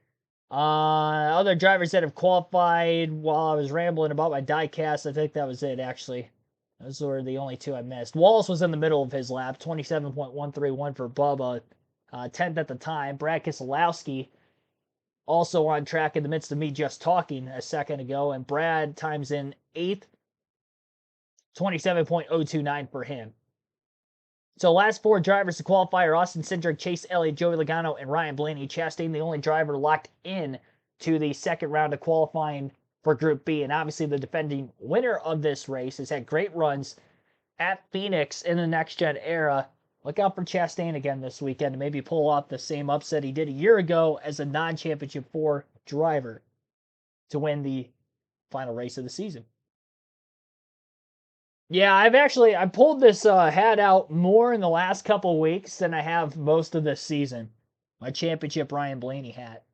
Other drivers that have qualified while I was rambling about my diecast, I think that was it, actually. Those were the only 2 I missed. Wallace was in the middle of his lap, 27.131 for Bubba, 10th at the time. Brad Keselowski also on track in the midst of me just talking a second ago, and Brad times in 8th, 27.029 for him. So last 4 drivers to qualify are Austin Cindric, Chase Elliott, Joey Logano, and Ryan Blaney. Chastain, the only driver locked in to the second round of qualifying for Group B. And obviously the defending winner of this race has had great runs at Phoenix in the next-gen era. Look out for Chastain again this weekend to maybe pull off the same upset he did a year ago as a non-championship 4 driver to win the final race of the season. Yeah, I pulled this hat out more in the last couple weeks than I have most of this season. My championship Ryan Blaney hat.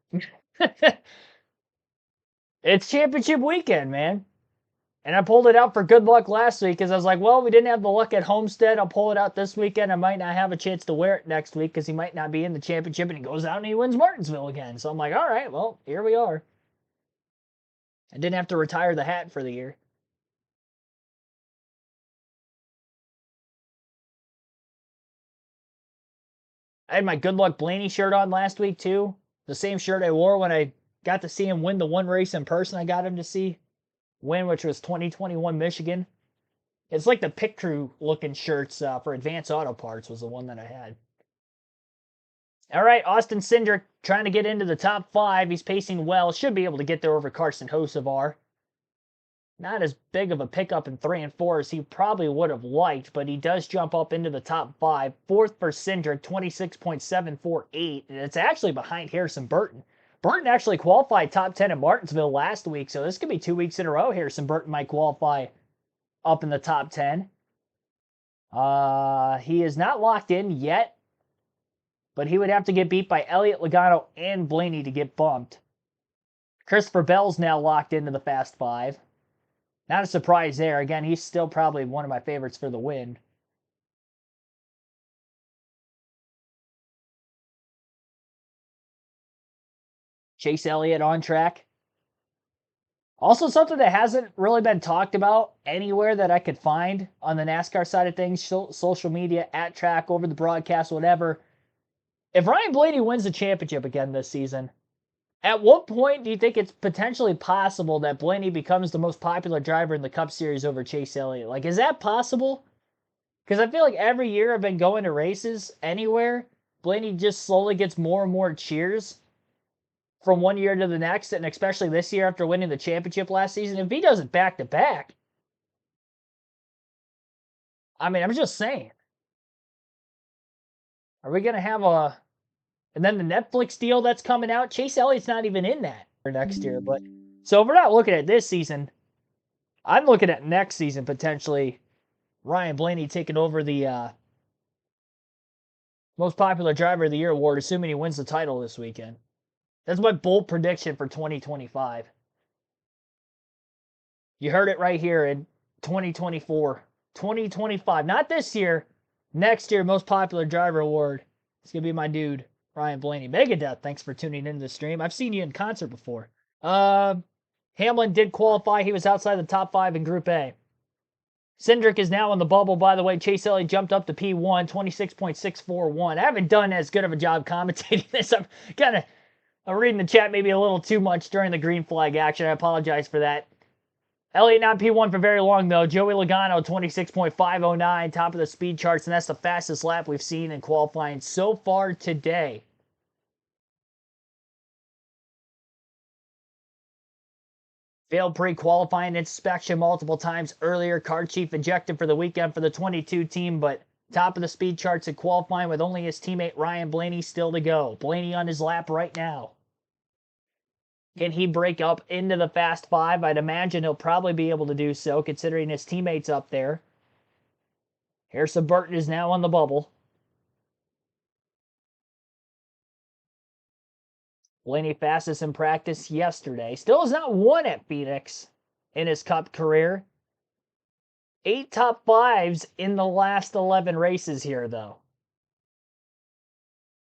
It's championship weekend, man. And I pulled it out for good luck last week because I was like, well, we didn't have the luck at Homestead. I'll pull it out this weekend. I might not have a chance to wear it next week because he might not be in the championship, and he goes out and he wins Martinsville again. So I'm like, all right, well, here we are. I didn't have to retire the hat for the year. I had my Good Luck Blaney shirt on last week, too. The same shirt I wore when I got to see him win the one race in person I got him to see win, which was 2021 Michigan. It's like the pit crew looking shirts for Advance Auto Parts was the one that I had. All right, Austin Cindric trying to get into the top 5. He's pacing well. Should be able to get there over Carson Hocevar. Not as big of a pickup in 3 and 4 as he probably would have liked, but he does jump up into the top 5. 4th for Cindric, 26.748, and it's actually behind Harrison Burton. Burton actually qualified top 10 at Martinsville last week, so this could be 2 weeks in a row Harrison Burton might qualify up in the top 10. He is not locked in yet, but he would have to get beat by Elliott, Logano, and Blaney to get bumped. Christopher Bell's now locked into the Fast 5. Not a surprise there. Again, he's still probably one of my favorites for the win. Chase Elliott on track. Also something that hasn't really been talked about anywhere that I could find on the NASCAR side of things, social media, at track, over the broadcast, whatever. If Ryan Blaney wins the championship again this season, at what point do you think it's potentially possible that Blaney becomes the most popular driver in the Cup Series over Chase Elliott? Like, is that possible? Because I feel like every year I've been going to races anywhere, Blaney just slowly gets more and more cheers from one year to the next, and especially this year after winning the championship last season. If he does it back to back, I mean, I'm just saying. Are we going to have a... And then the Netflix deal that's coming out, Chase Elliott's not even in that for next year. But so if we're not looking at this season, I'm looking at next season potentially Ryan Blaney taking over the most popular driver of the year award, assuming he wins the title this weekend. That's my bold prediction for 2025. You heard it right here in 2024. 2025. Not this year. Next year, most popular driver award. It's going to be my dude, Ryan Blaney. Megadeth, thanks for tuning into the stream. I've seen you in concert before. Hamlin did qualify. He was outside the top 5 in Group A. Cindric is now in the bubble, by the way. Chase Elliott jumped up to P1, 26.641. I haven't done as good of a job commentating this. I'm reading the chat maybe a little too much during the green flag action. I apologize for that. Elliott not P1 for very long, though. Joey Logano, 26.509, top of the speed charts, and that's the fastest lap we've seen in qualifying so far today. Failed pre-qualifying inspection multiple times earlier. Car chief ejected for the weekend for the 22 team, but top of the speed charts in qualifying with only his teammate Ryan Blaney still to go. Blaney on his lap right now. Can he break up into the Fast Five? I'd imagine he'll probably be able to do so, considering his teammates up there. Harrison Burton is now on the bubble. Blaney fastest in practice yesterday. Still has not won at Phoenix in his Cup career. 8 top 5s in the last 11 races here, though.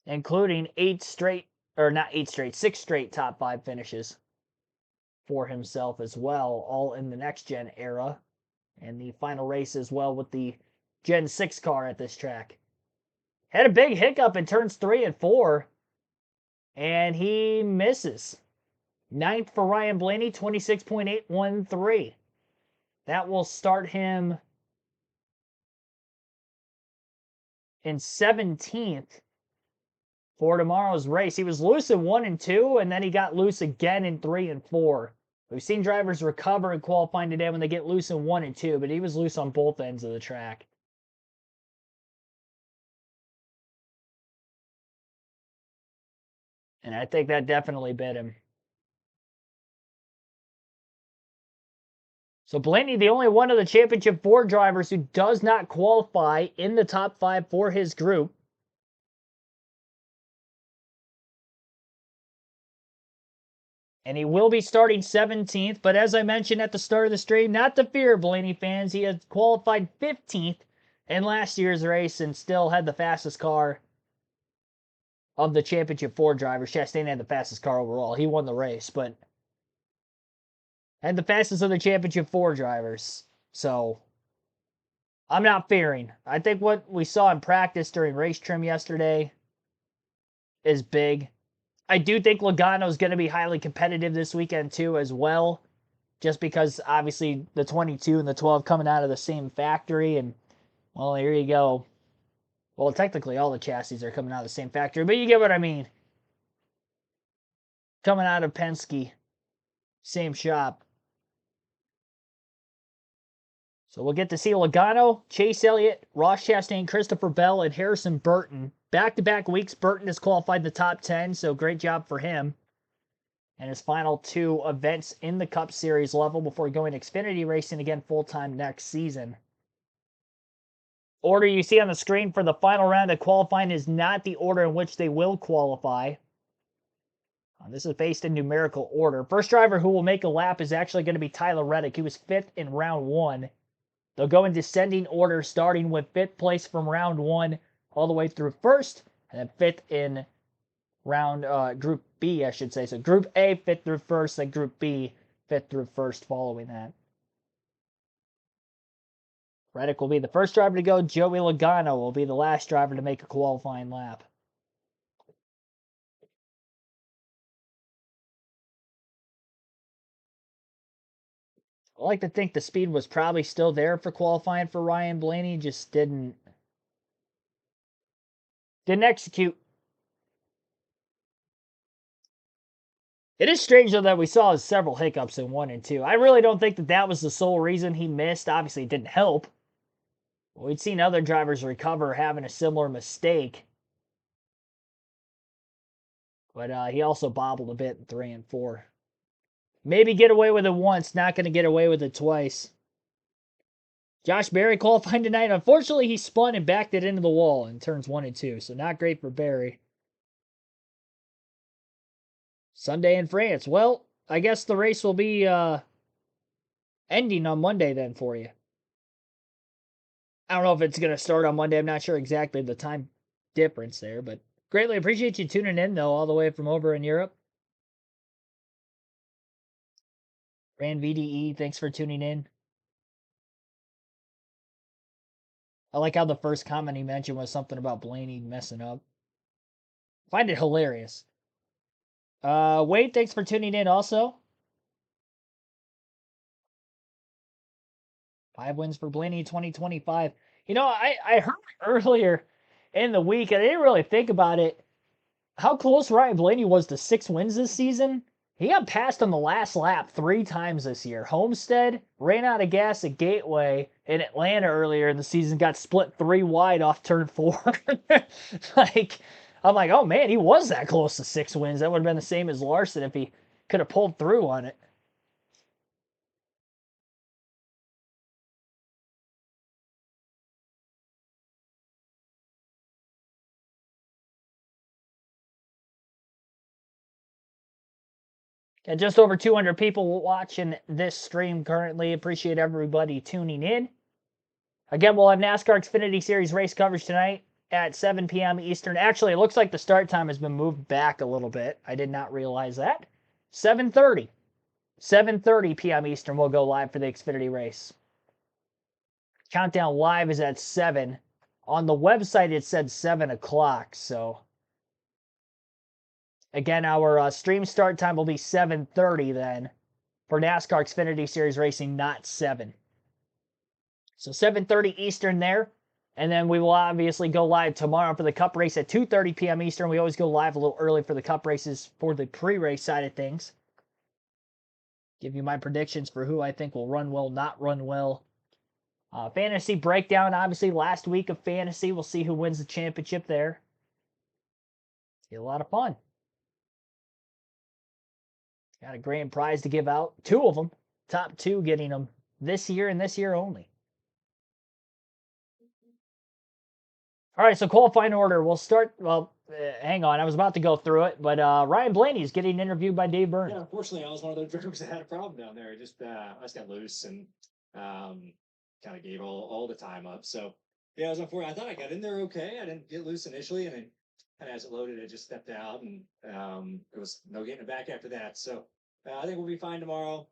Including 6 straight top 5 finishes for himself as well, all in the next gen era. And the final race as well with the Gen 6 car at this track. Had a big hiccup in turns 3 and 4, and he misses. 9th for Ryan Blaney, 26.813. That will start him in 17th for tomorrow's race. He was loose in 1 and 2, and then he got loose again in 3 and 4. We've seen drivers recover in qualifying today when they get loose in 1 and 2, but he was loose on both ends of the track. And I think that definitely bit him. So Blaney, the only one of the Championship 4 drivers who does not qualify in the top 5 for his group. And he will be starting 17th, but as I mentioned at the start of the stream, not to fear, Blaney fans. He had qualified 15th in last year's race and still had the fastest car of the Championship 4 drivers. Chastain had the fastest car overall. He won the race, but had the fastest of the Championship 4 drivers. So I'm not fearing. I think what we saw in practice during race trim yesterday is big. I do think Logano is going to be highly competitive this weekend too as well, just because obviously the 22 and the 12 coming out of the same factory, and well, here you go. Well, technically all the chassis are coming out of the same factory, but you get what I mean. Coming out of Penske, same shop. So we'll get to see Logano, Chase Elliott, Ross Chastain, Christopher Bell, and Harrison Burton. Back-to-back weeks, Burton has qualified in the top 10, so great job for him. And his final 2 events in the Cup Series level before going Xfinity racing again full-time next season. Order you see on the screen for the final round of qualifying is not the order in which they will qualify. This is based in numerical order. First driver who will make a lap is actually going to be Tyler Reddick. He was 5th in round 1. They'll go in descending order, starting with 5th place from round 1 all the way through 1st, and then 5th in round Group B, I should say. So Group A, 5th through 1st, then Group B, 5th through 1st following that. Reddick will be the first driver to go. Joey Logano will be the last driver to make a qualifying lap. I like to think the speed was probably still there for qualifying for Ryan Blaney, just didn't execute. It is strange, though, that we saw several hiccups in 1 and 2. I really don't think that was the sole reason he missed. Obviously, it didn't help. We'd seen other drivers recover having a similar mistake. But he also bobbled a bit in 3 and 4. Maybe get away with it once, not going to get away with it twice. Josh Berry qualifying tonight. Unfortunately, he spun and backed it into the wall in turns 1 and 2, so not great for Berry. Sunday in France. Well, I guess the race will be ending on Monday then for you. I don't know if it's going to start on Monday. I'm not sure exactly the time difference there, but greatly appreciate you tuning in, though, all the way from over in Europe. Ran VDE, thanks for tuning in. I like how the first comment he mentioned was something about Blaney messing up. Find it hilarious. Wade, thanks for tuning in also. 5 wins for Blaney 2025. You know, I heard earlier in the week, and I didn't really think about it, how close Ryan Blaney was to 6 wins this season. He got passed on the last lap 3 times this year. Homestead ran out of gas at Gateway in Atlanta earlier in the season, got split 3 wide off turn 4. I'm like, oh man, he was that close to 6 wins. That would have been the same as Larson if he could have pulled through on it. Got just over 200 people watching this stream currently. Appreciate everybody tuning in. Again, we'll have NASCAR Xfinity Series race coverage tonight at 7 p.m. Eastern. Actually, it looks like the start time has been moved back a little bit. I did not realize that. 7:30. 7:30 p.m. Eastern, we'll go live for the Xfinity race. Countdown live is at 7. On the website, it said 7 o'clock, so... Again, our stream start time will be 7:30 then for NASCAR Xfinity Series racing, not 7. So 7:30 Eastern there. And then we will obviously go live tomorrow for the Cup race at 2:30 p.m. Eastern. We always go live a little early for the Cup races for the pre-race side of things. Give you my predictions for who I think will run well, not run well. Fantasy breakdown, obviously, last week of fantasy. We'll see who wins the championship there. It's a lot of fun. Got a grand prize to give out. 2 of them. Top 2 getting them this year and this year only. All right, so qualifying order. We'll start. Well, hang on. I was about to go through it, but Ryan Blaney is getting interviewed by Dave Burns. Yeah, unfortunately, I was one of those drivers that had a problem down there. I just got loose and kind of gave all the time up. So yeah, I was unfortunate. I thought I got in there okay. I didn't get loose initially, and then kind of as it loaded, I just stepped out, and it was no getting it back after that. So I think we'll be fine tomorrow.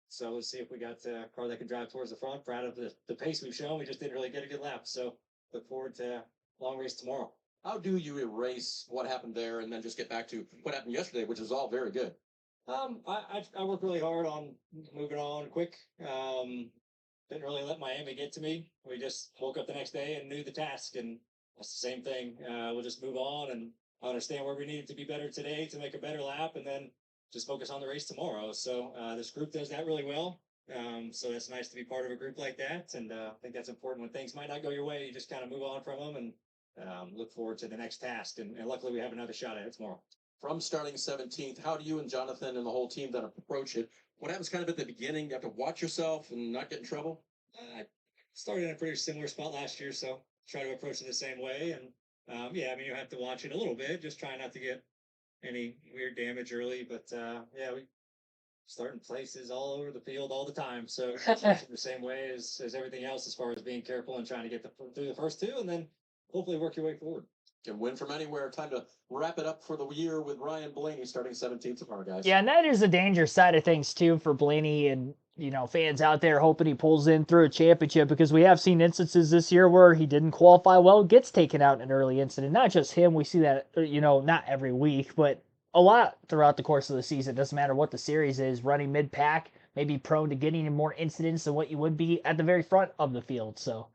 So let's see if we got a car that can drive towards the front. Proud of the pace we've shown. We just didn't really get a good lap. So look forward to a long race tomorrow. How do you erase what happened there and then just get back to what happened yesterday, which is all very good? I work really hard on moving on quick. Didn't really let Miami get to me. We just woke up the next day and knew the task, and that's the same thing. We'll just move on and understand where we needed to be better today to make a better lap, and then just focus on the race tomorrow. So this group does that really well. So it's nice to be part of a group like that, and I think that's important when things might not go your way. You just kind of move on from them and look forward to the next task. And luckily, we have another shot at it tomorrow. From starting 17th, how do you and Jonathan and the whole team then approach it? What happens kind of at the beginning? You have to watch yourself and not get in trouble? I started in a pretty similar spot last year, so try to approach it the same way. And yeah, I mean, you have to watch it a little bit, just try not to get any weird damage early. But yeah, we starting places all over the field all the time. So the same way as everything else, as far as being careful and trying to get through the first 2, and then hopefully work your way forward. Can win from anywhere. Time to wrap it up for the year with Ryan Blaney starting 17th tomorrow, guys. Yeah, and that is the danger side of things too for Blaney and fans out there hoping he pulls in through a championship, because we have seen instances this year where he didn't qualify well, gets taken out in an early incident. Not just him, we see that not every week, but a lot throughout the course of the season. It doesn't matter what the series is, running mid-pack, maybe prone to getting in more incidents than what you would be at the very front of the field. So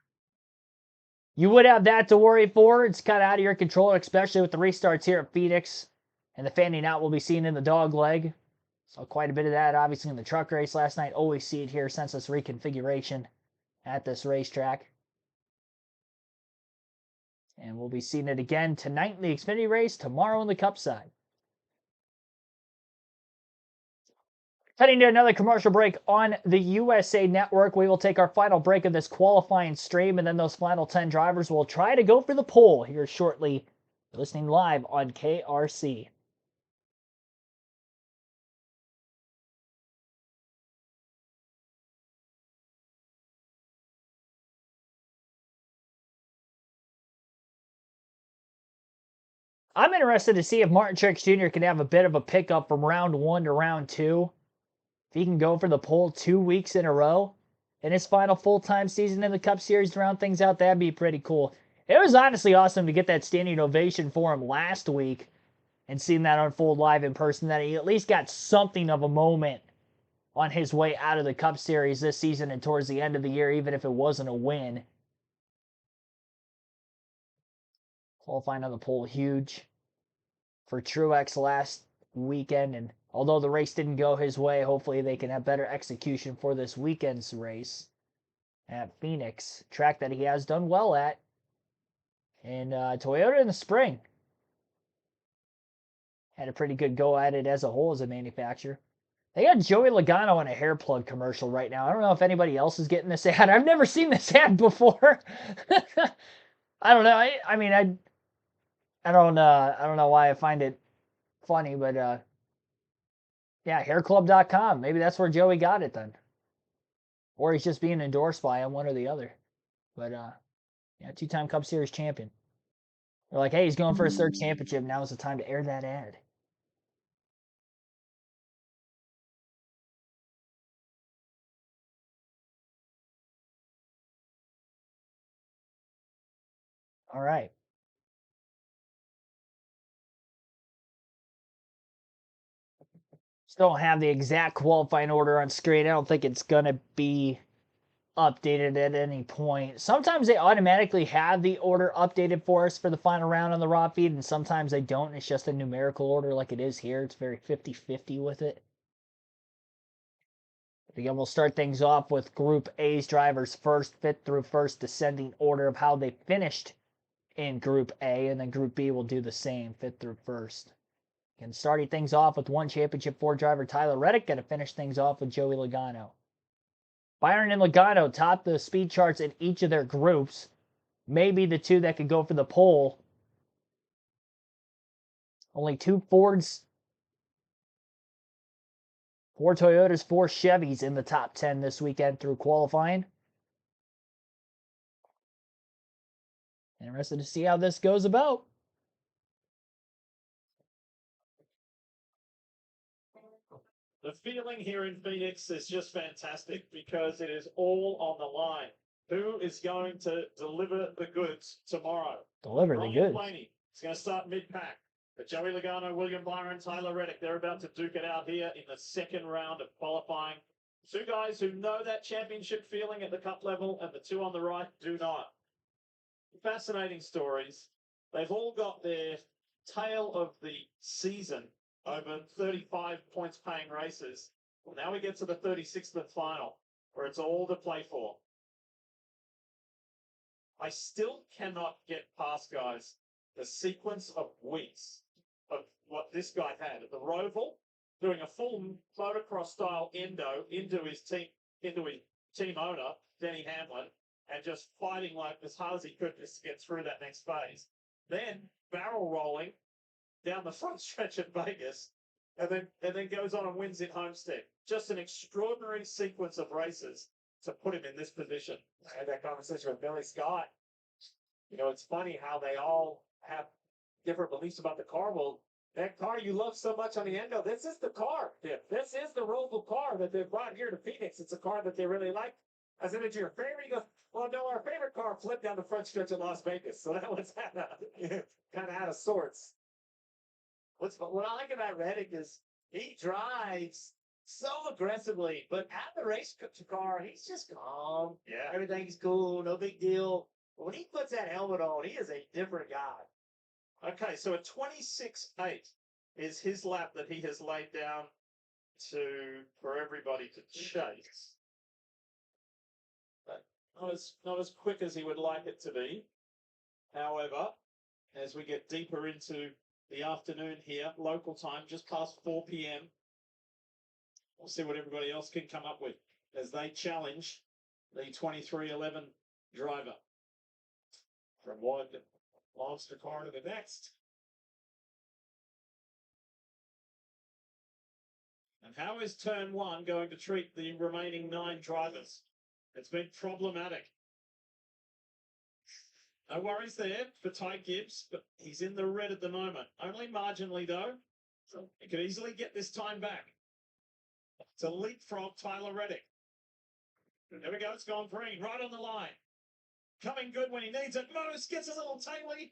you would have that to worry for. It's kind of out of your control, especially with the restarts here at Phoenix and the fanning out we'll be seeing in the dog leg. So quite a bit of that, obviously, in the truck race last night. Always see it here since this reconfiguration at this racetrack. And we'll be seeing it again tonight in the Xfinity race, tomorrow in the Cup side. Heading to another commercial break on the USA Network. We will take our final break of this qualifying stream, and then those final 10 drivers will try to go for the pole here shortly. You're listening live on KRC. I'm interested to see if Martin Truex Jr. can have a bit of a pickup from round 1 to round 2. he can go for the pole 2 weeks in a row in his final full-time season in the Cup Series to round things out, that'd be pretty cool. It was honestly awesome to get that standing ovation for him last week and seeing that unfold live in person, that he at least got something of a moment on his way out of the Cup Series this season and towards the end of the year, even if it wasn't a win. Qualifying on the pole, huge for Truex last weekend. And although the race didn't go his way, hopefully they can have better execution for this weekend's race at Phoenix, track that he has done well at. And Toyota in the spring had a pretty good go at it as a whole as a manufacturer. They got Joey Logano in a hair plug commercial right now. I don't know if anybody else is getting this ad. I've never seen this ad before. I don't know. I mean, I don't know why I find it funny, but yeah, hairclub.com. Maybe that's where Joey got it then. Or he's just being endorsed by him, one or the other. But yeah, 2-time Cup Series champion. They're like, hey, he's going for his 3rd championship. Now is the time to air that ad. All right. Still don't have the exact qualifying order on screen. I don't think it's going to be updated at any point. Sometimes they automatically have the order updated for us for the final round on the raw feed, and sometimes they don't. It's just a numerical order like it is here. It's very 50-50 with it. Again, we'll start things off with Group A's drivers first, 5th through 1st, descending order of how they finished in Group A, and then Group B will do the same, 5th through 1st. And starting things off with 1 Championship 4 driver Tyler Reddick, going to finish things off with Joey Logano. Byron and Logano top the speed charts in each of their groups. Maybe the 2 that could go for the pole. Only 2 Fords, 4 Toyotas, 4 Chevys in the top 10 this weekend through qualifying. Interested to see how this goes about. The feeling here in Phoenix is just fantastic because it is all on the line. Who is going to deliver the goods tomorrow? Deliver the Ryan goods. Blaney is going to start mid-pack. But Joey Logano, William Byron, Tyler Reddick, they're about to duke it out here in the 2nd round of qualifying. 2 guys who know that championship feeling at the Cup level, and the 2 on the right do not. Fascinating stories. They've all got their tale of the season over 35 points paying races. Well, now we get to the 36th and final, where it's all to play for. I still cannot get past, guys, the sequence of weeks of what this guy had at the Roval, doing a full motocross style endo into his team owner, Denny Hamlin, and just fighting like as hard as he could just to get through that next phase. Then barrel rolling down the front stretch at Vegas, and then goes on and wins in Homestead. Just an extraordinary sequence of races to put him in this position. I had that conversation with Billy Scott. You know, it's funny how they all have different beliefs about the car. Well, that car you love so much on the endo, this is the car. This is the Roval car that they brought here to Phoenix. It's a car that they really like. I said, "It's your favorite?" He goes, "Well, no, our favorite car flipped down the front stretch of Las Vegas." So that was kind of out of sorts. What I like about Reddick is he drives so aggressively, but at the race car, he's just calm. Yeah. Everything's cool, no big deal. But when he puts that helmet on, he is a different guy. Okay, so a 26.8 is his lap that he has laid down for everybody to chase. But not as quick as he would like it to be. However, as we get deeper into the afternoon here, local time, just past 4 p.m., we'll see what everybody else can come up with as they challenge the 2311 driver. From one monster car to the next. And how is turn 1 going to treat the remaining 9 drivers? It's been problematic. No worries there for Ty Gibbs, but he's in the red at the moment. Only marginally, though. So he could easily get this time back. to leapfrog Tyler Reddick. There we go. It's gone green. Right on the line. Coming good when he needs it. Moose gets a little taily.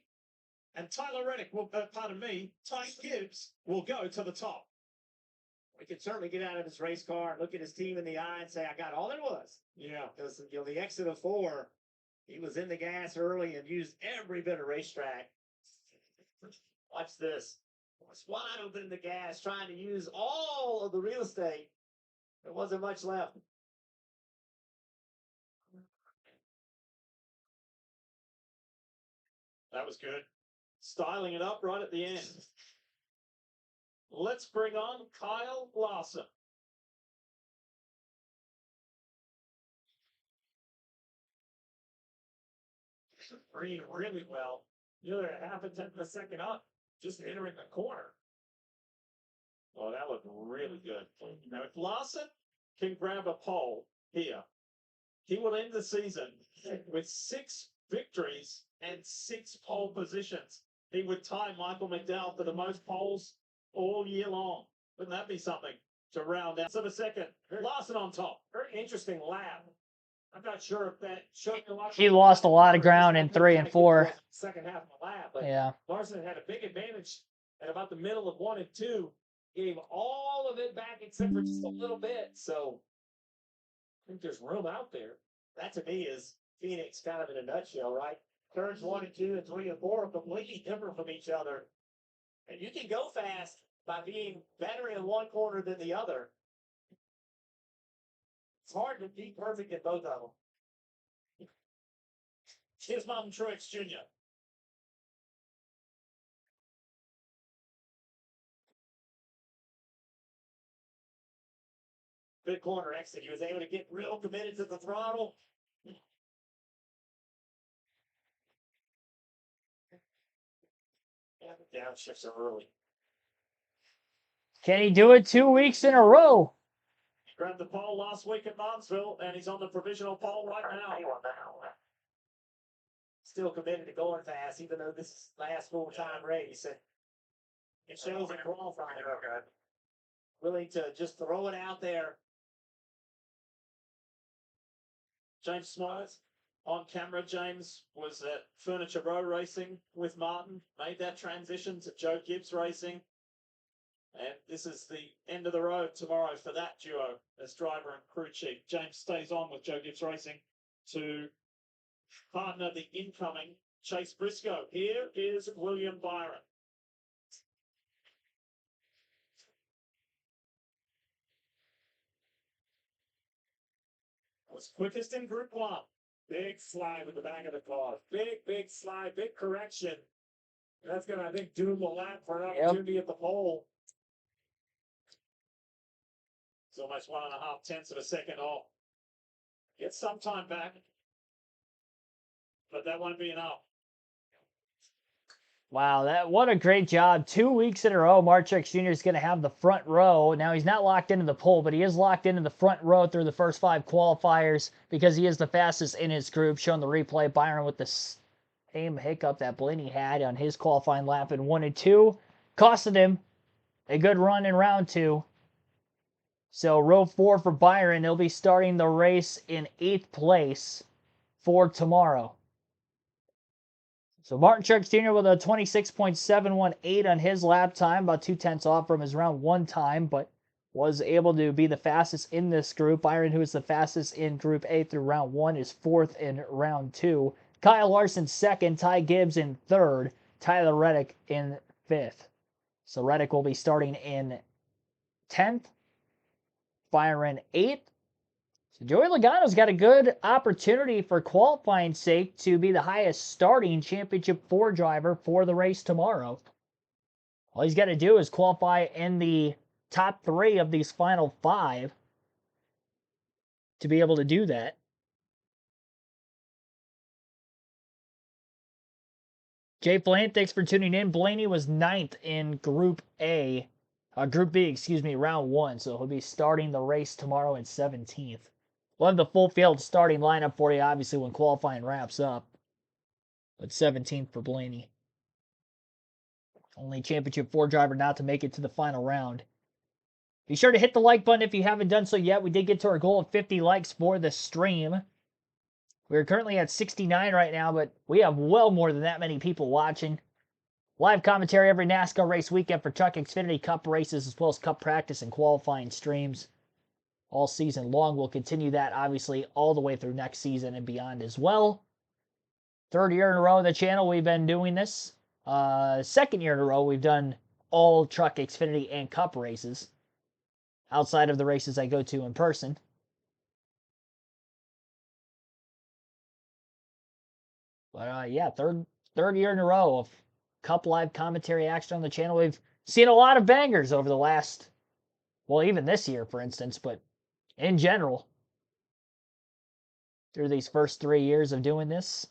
And Tyler Reddick will, Ty Gibbs will go to the top. We can certainly get out of his race car and look at his team in the eye and say, I got all there was. Yeah. Because, the exit of 4, he was in the gas early and used every bit of racetrack. Watch this. Was wide open in the gas, trying to use all of the real estate. There wasn't much left. That was good. Styling it up right at the end. Let's bring on Kyle Larson. Green really well. You're half a tenth of a second up, just entering the corner. Oh, that looked really good. Now, if Larson can grab a pole here, he will end the season with 6 victories and 6 pole positions. He would tie Michael McDowell for the most poles all year long. Wouldn't that be something to round out? So the second, Larson on top. Very interesting lap. I'm not sure if that showed a lot. He lost a lot of ground in 3 and 4. Second half of the lap, but Yeah. Larson had a big advantage at about the middle of 1 and 2. Gave all of it back except for just a little bit. So I think there's room out there. That to me is Phoenix kind of in a nutshell, right? Turns 1 and 2 and 3 and 4 are completely different from each other. And you can go fast by being better in one corner than the other. It's hard to be perfect in both of them. Here's Martin Truex Jr. Good corner exit. He was able to get real committed to the throttle. And the downshifts are early. Can he do it 2 weeks in a row? He grabbed the pole last week at Martinsville, and he's on the provisional pole right now. Still committed to going fast, even though this is last full-time race. And it shows in qualifying. Willing to just throw it out there. James Smiles on camera. James was at Furniture Row Racing with Martin, made that transition to Joe Gibbs Racing. And this is the end of the road tomorrow for that duo as driver and crew chief. James stays on with Joe Gibbs Racing to partner the incoming Chase Briscoe. Here is William Byron. Was quickest in Group 1. Big slide with the back of the car. Big slide, big correction. That's going to, I think, doom the lap for an opportunity at the pole. It's almost 1.5 tenths of a second off. Get some time back, but that won't be enough. Wow, what a great job. 2 weeks in a row, Martin Truex Jr. is going to have the front row. Now, he's not locked into the pole, but he is locked into the front row through the first 5 qualifiers because he is the fastest in his group. Showing the replay, Byron with the same hiccup that Blaney had on his qualifying lap in 1 and 2. Costed him a good run in round 2. So row 4 for Byron. He'll be starting the race in 8th place for tomorrow. So Martin Truex Jr. with a 26.718 on his lap time, about 2 tenths off from his round 1 time, but was able to be the fastest in this group. Byron, who is the fastest in Group A through round 1, is 4th in round 2. Kyle Larson 2nd, Ty Gibbs in 3rd, Tyler Reddick in 5th. So Reddick will be starting in 10th. Byron 8th. So Joey Logano's got a good opportunity for qualifying sake to be the highest starting Championship 4 driver for the race tomorrow. All he's got to do is qualify in the top 3 of these final 5 to be able to do that. Jay Flynn, thanks for tuning in. Blaney was 9th in Group A. Group B, excuse me, round 1. So he'll be starting the race tomorrow in 17th. We'll have the full field starting lineup for you, obviously, when qualifying wraps up. But 17th for Blaney. Only Championship 4 driver not to make it to the final round. Be sure to hit the like button if you haven't done so yet. We did get to our goal of 50 likes for the stream. We're currently at 69 right now, but we have well more than that many people watching. Live commentary every NASCAR race weekend for Truck Xfinity Cup races, as well as Cup practice and qualifying streams all season long. We'll continue that, obviously, all the way through next season and beyond as well. Third year in a row on the channel we've been doing this. Second year in a row we've done all Truck Xfinity and Cup races, outside of the races I go to in person. But yeah, third year in a row of Cup live commentary action on the channel. We've seen a lot of bangers over the last, well, even this year, for instance, but in general, through these first 3 years of doing this.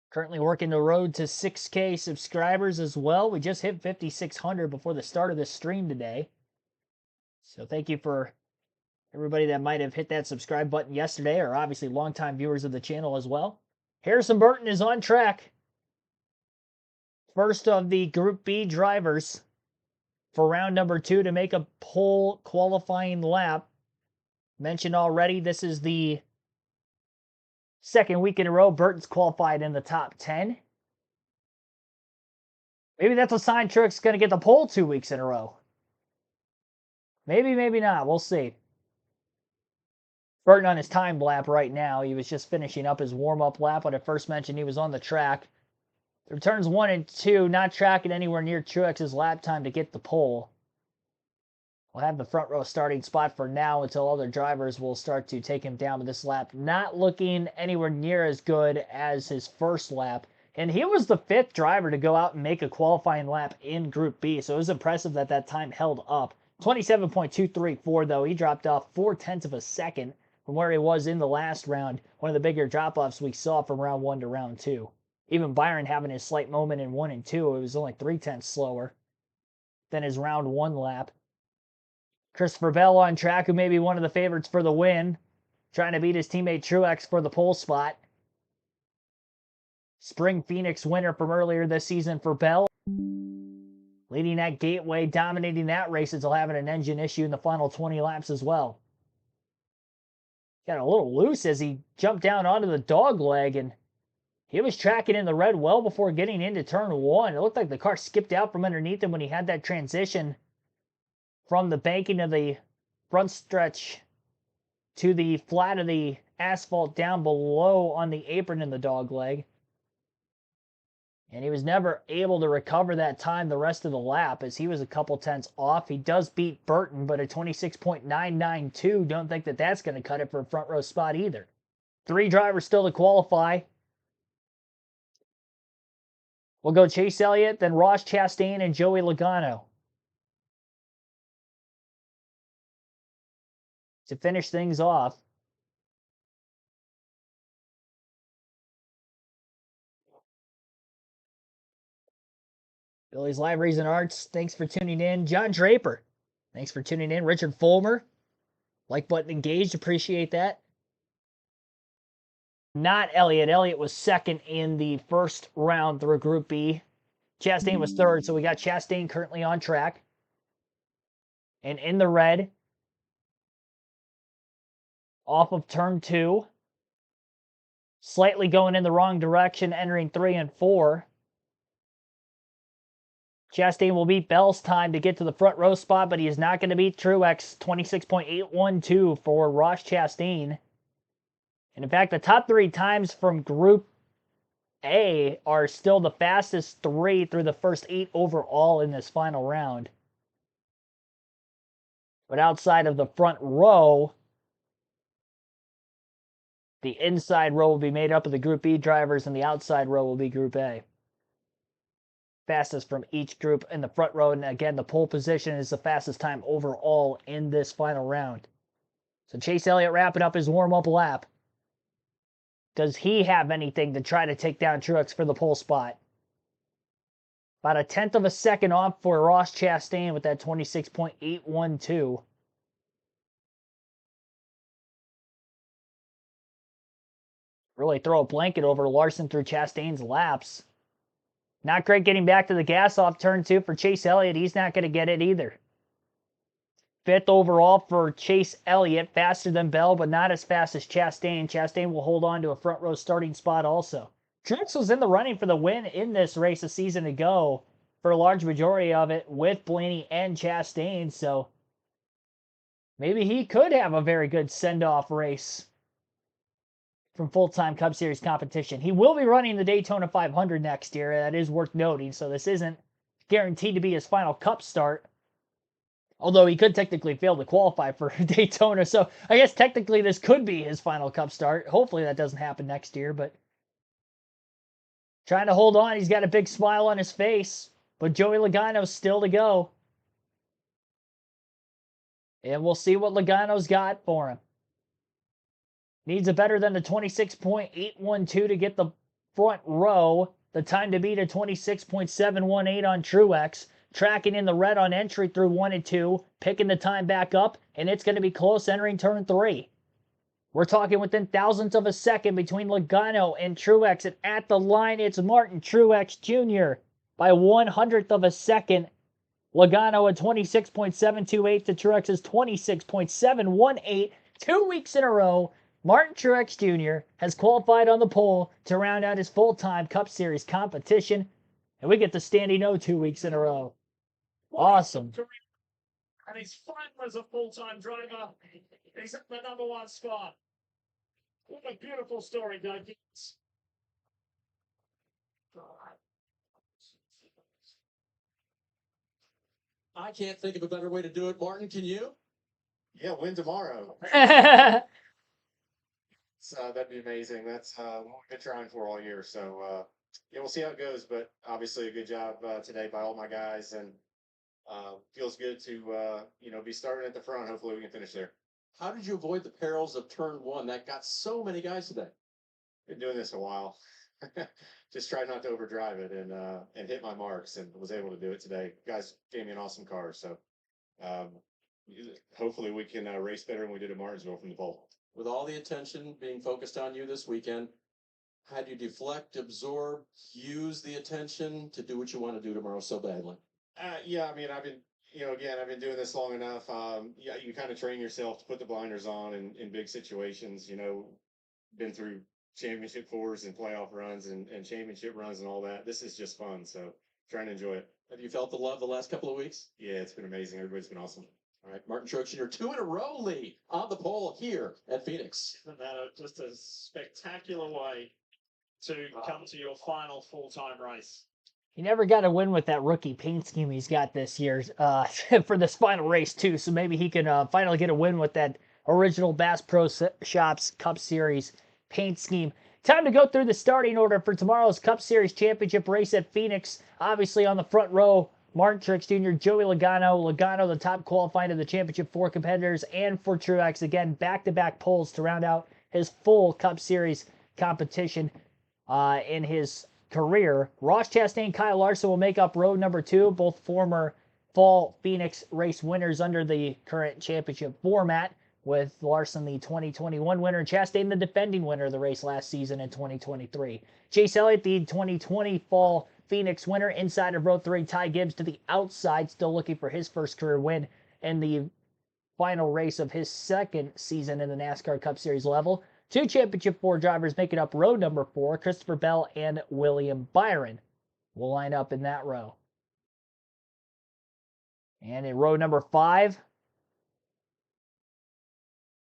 Currently working the road to 6K subscribers as well. We just hit 5,600 before the start of this stream today. So thank you for everybody that might have hit that subscribe button yesterday, or obviously longtime viewers of the channel as well. Harrison Burton is on track. First of the Group B drivers for round number 2 to make a pole qualifying lap. Mentioned already, this is the second week in a row Burton's qualified in the top 10. Maybe that's a sign Truex going to get the pole 2 weeks in a row. Maybe, maybe not. We'll see. Burton on his time lap right now. He was just finishing up his warm-up lap. When I first mentioned he was on the track. The turns 1 and 2, not tracking anywhere near Truex's lap time to get the pole. We'll have the front row starting spot for now until other drivers will start to take him down with this lap. Not looking anywhere near as good as his first lap. And he was the 5th driver to go out and make a qualifying lap in Group B. So it was impressive that that time held up. 27.234 though. He dropped off 0.4 of a second from where he was in the last round. One of the bigger drop-offs we saw from round 1 to round 2. Even Byron having his slight moment in 1 and 2. It was only 0.3 slower than his round 1 lap. Christopher Bell on track, who may be one of the favorites for the win. Trying to beat his teammate Truex for the pole spot. Spring Phoenix winner from earlier this season for Bell. Leading that Gateway, dominating that race until having an engine issue in the final 20 laps as well. Got a little loose as he jumped down onto the dog leg, and he was tracking in the red well before getting into turn 1. It looked like the car skipped out from underneath him when he had that transition from the banking of the front stretch to the flat of the asphalt down below on the apron in the dog leg. And he was never able to recover that time the rest of the lap, as he was a couple tenths off. He does beat Burton, but a 26.992. Don't think that that's going to cut it for a front row spot either. 3 drivers still to qualify. We'll go Chase Elliott, then Ross Chastain, and Joey Logano to finish things off. Billy's Live Reason Arts, thanks for tuning in. John Draper, thanks for tuning in. Richard Fulmer, like button engaged, appreciate that. Not Elliott. Elliott was second in the first round through Group B. Chastain was third, so we got Chastain currently on track. And in the red, off of turn 2, slightly going in the wrong direction, entering 3 and 4. Chastain will beat Bell's time to get to the front row spot, but he is not going to beat Truex. 26.812 for Ross Chastain. And in fact, the top 3 times from Group A are still the fastest 3 through the first 8 overall in this final round. But outside of the front row, the inside row will be made up of the Group B drivers, and the outside row will be Group A. Fastest from each group in the front row, and again, the pole position is the fastest time overall in this final round. So Chase Elliott wrapping up his warm-up lap. Does he have anything to try to take down Truex for the pole spot? About a tenth of a second off for Ross Chastain with that 26.812. Really throw a blanket over Larson through Chastain's laps. Not great getting back to the gas off turn 2 for Chase Elliott. He's not going to get it either. 5th overall for Chase Elliott. Faster than Bell, but not as fast as Chastain. Chastain will hold on to a front row starting spot also. Truex was in the running for the win in this race a season ago for a large majority of it with Blaney and Chastain. So maybe he could have a very good send-off race from full-time Cup Series competition. He will be running the Daytona 500 next year. That is worth noting. So this isn't guaranteed to be his final Cup start. Although he could technically fail to qualify for Daytona. So I guess technically this could be his final Cup start. Hopefully that doesn't happen next year. But trying to hold on. He's got a big smile on his face. But Joey Logano's still to go. And we'll see what Logano's got for him. Needs a better than the 26.812 to get the front row. The time to beat a 26.718 on Truex. Tracking in the red on entry through 1 and 2. Picking the time back up. And it's going to be close entering turn 3. We're talking within thousandths of a second between Logano and Truex. And at the line, it's Martin Truex Jr. by 1/100th of a second. Logano at 26.728 to Truex's 26.718. 2 weeks in a row, Martin Truex Jr. has qualified on the pole to round out his full-time Cup Series competition. And we get the standing O 2 weeks in a row. Awesome. And his friend was a full-time driver. He's at the #1 spot. What a beautiful story, Doug. I can't think of a better way to do it. Martin, can you? Yeah, win tomorrow. So that'd be amazing. That's what we've been trying for all year. So yeah, we'll see how it goes. But obviously, a good job today by all my guys, and feels good to be starting at the front. Hopefully, we can finish there. How did you avoid the perils of turn 1 that got so many guys today? Been doing this a while. Just try not to overdrive it and hit my marks, and was able to do it today. Guys gave me an awesome car, so hopefully we can race better than we did at Martinsville from the pole. With all the attention being focused on you this weekend, how do you deflect, absorb, use the attention to do what you want to do tomorrow so badly? Yeah, I mean, I've been, I've been doing this long enough. Yeah, you kind of train yourself to put the blinders on in big situations. Been through championship fours and playoff runs and championship runs and all that. This is just fun, so trying to enjoy it. Have you felt the love the last couple of weeks? Yeah, it's been amazing. Everybody's been awesome. All right, Martin Truex Jr., 2 in a row lead on the pole here at Phoenix. Isn't that just a spectacular way to come to your final full-time race? He never got a win with that rookie paint scheme he's got this year for this final race, too. So maybe he can finally get a win with that original Bass Pro Shops Cup Series paint scheme. Time to go through the starting order for tomorrow's Cup Series Championship race at Phoenix. Obviously on the front row, Martin Truex Jr., Joey Logano. Logano, the top qualifying of the Championship 4 competitors, and for Truex, again, back-to-back poles to round out his full Cup Series competition in his career. Ross Chastain, Kyle Larson will make up row number 2, both former Fall Phoenix race winners under the current championship format, with Larson the 2021 winner and Chastain the defending winner of the race last season in 2023. Chase Elliott, the 2020 Fall Phoenix winner inside of row 3. Ty Gibbs to the outside, still looking for his first career win in the final race of his second season in the NASCAR Cup Series level. 2 Championship 4 drivers making up row number 4, Christopher Bell and William Byron will line up in that row. And in row number 5,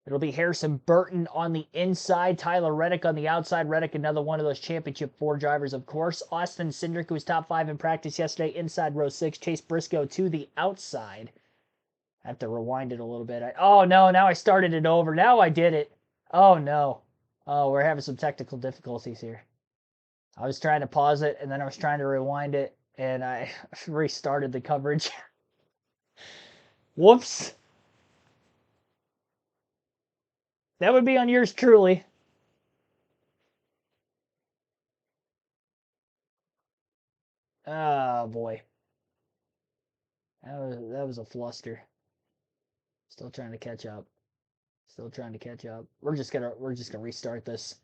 it'll be Harrison Burton on the inside, Tyler Reddick on the outside. Reddick, another one of those Championship 4 drivers, of course. Austin Cindric, who was top 5 in practice yesterday, inside row 6. Chase Briscoe to the outside. I have to rewind it a little bit. Oh, no, now I started it over. Now I did it. Oh, no. Oh, we're having some technical difficulties here. I was trying to pause it, and then I was trying to rewind it, and I restarted the coverage. Whoops. That would be on yours truly. Oh, boy. That was a fluster. Still trying to catch up. We're just gonna restart this.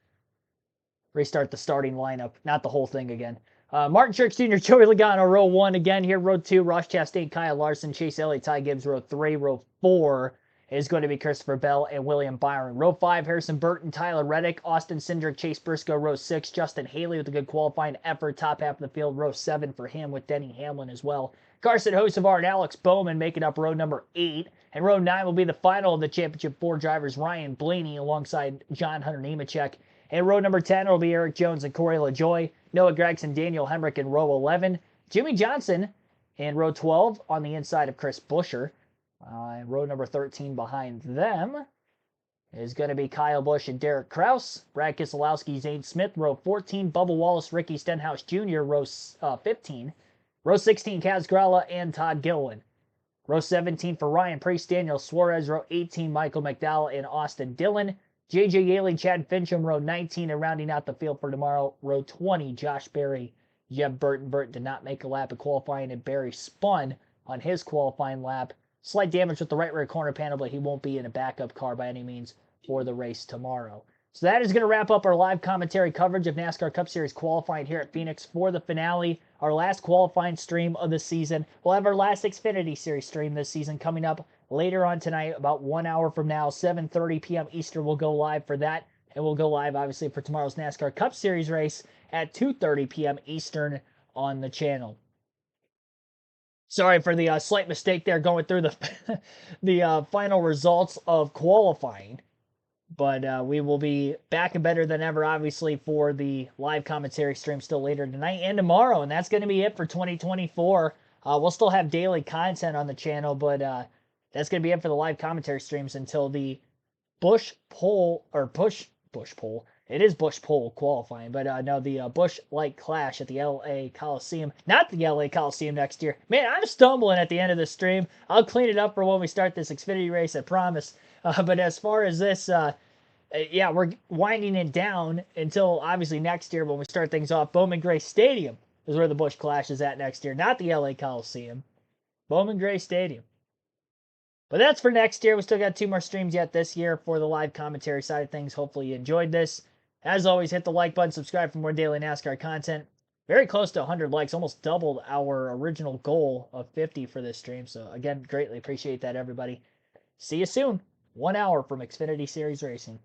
Restart the starting lineup. Not the whole thing again. Martin Truex Jr., Joey Logano, row 1 again here. Row 2, Ross Chastain, Kyle Larson, Chase Elliott, Ty Gibbs. Row 3, row 4 is going to be Christopher Bell and William Byron. Row 5, Harrison Burton, Tyler Reddick, Austin Cindric, Chase Briscoe. Row 6, Justin Haley with a good qualifying effort. Top half of the field, row 7 for him with Denny Hamlin as well. Carson Hocevar and Alex Bowman making up row number 8. And row 9 will be the final of the Championship 4 drivers, Ryan Blaney alongside John Hunter Nemechek. And row number 10 will be Eric Jones and Corey LaJoie. Noah Gragson, Daniel Hemrick in row 11. Jimmy Johnson in row 12 on the inside of Chris Buescher. And row number 13 behind them is going to be Kyle Busch and Derek Kraus. Brad Keselowski, Zane Smith, row 14. Bubba Wallace, Ricky Stenhouse Jr., row 15. Row 16, Kaz Grala and Todd Gilliland. Row 17 for Ryan Preece, Daniel Suarez. Row 18, Michael McDowell and Austin Dillon. J.J. Yeley, Chad Fincham, row 19, and rounding out the field for tomorrow, row 20, Josh Berry, Jeb Burton. Burton did not make a lap of qualifying, and Berry spun on his qualifying lap. Slight damage with the right rear corner panel, but he won't be in a backup car by any means for the race tomorrow. So that is going to wrap up our live commentary coverage of NASCAR Cup Series qualifying here at Phoenix for the finale, our last qualifying stream of the season. We'll have our last Xfinity Series stream this season coming up later on tonight, about 1 hour from now, 7:30 p.m. Eastern. We'll go live for that, and we'll go live, obviously, for tomorrow's NASCAR Cup Series race at 2:30 p.m. Eastern on the channel. Sorry for the slight mistake there going through the final results of qualifying. But we will be back and better than ever, obviously, for the live commentary stream still later tonight and tomorrow. And that's going to be it for 2024. We'll still have daily content on the channel, but that's going to be it for the live commentary streams until the Busch Pole. It is Busch Pole qualifying, but no, the Busch Light Clash at the LA Coliseum. Not the LA Coliseum next year. Man, I'm stumbling at the end of the stream. I'll clean it up for when we start this Xfinity race, I promise. But as far as this, yeah, we're winding it down until obviously next year when we start things off. Bowman Gray Stadium is where the Busch Clash is at next year, not the LA Coliseum. Bowman Gray Stadium. But that's for next year. We still got 2 more streams yet this year for the live commentary side of things. Hopefully you enjoyed this. As always, hit the like button, subscribe for more daily NASCAR content. Very close to 100 likes, almost doubled our original goal of 50 for this stream. So again, greatly appreciate that, everybody. See you soon. 1 hour from Xfinity Series Racing.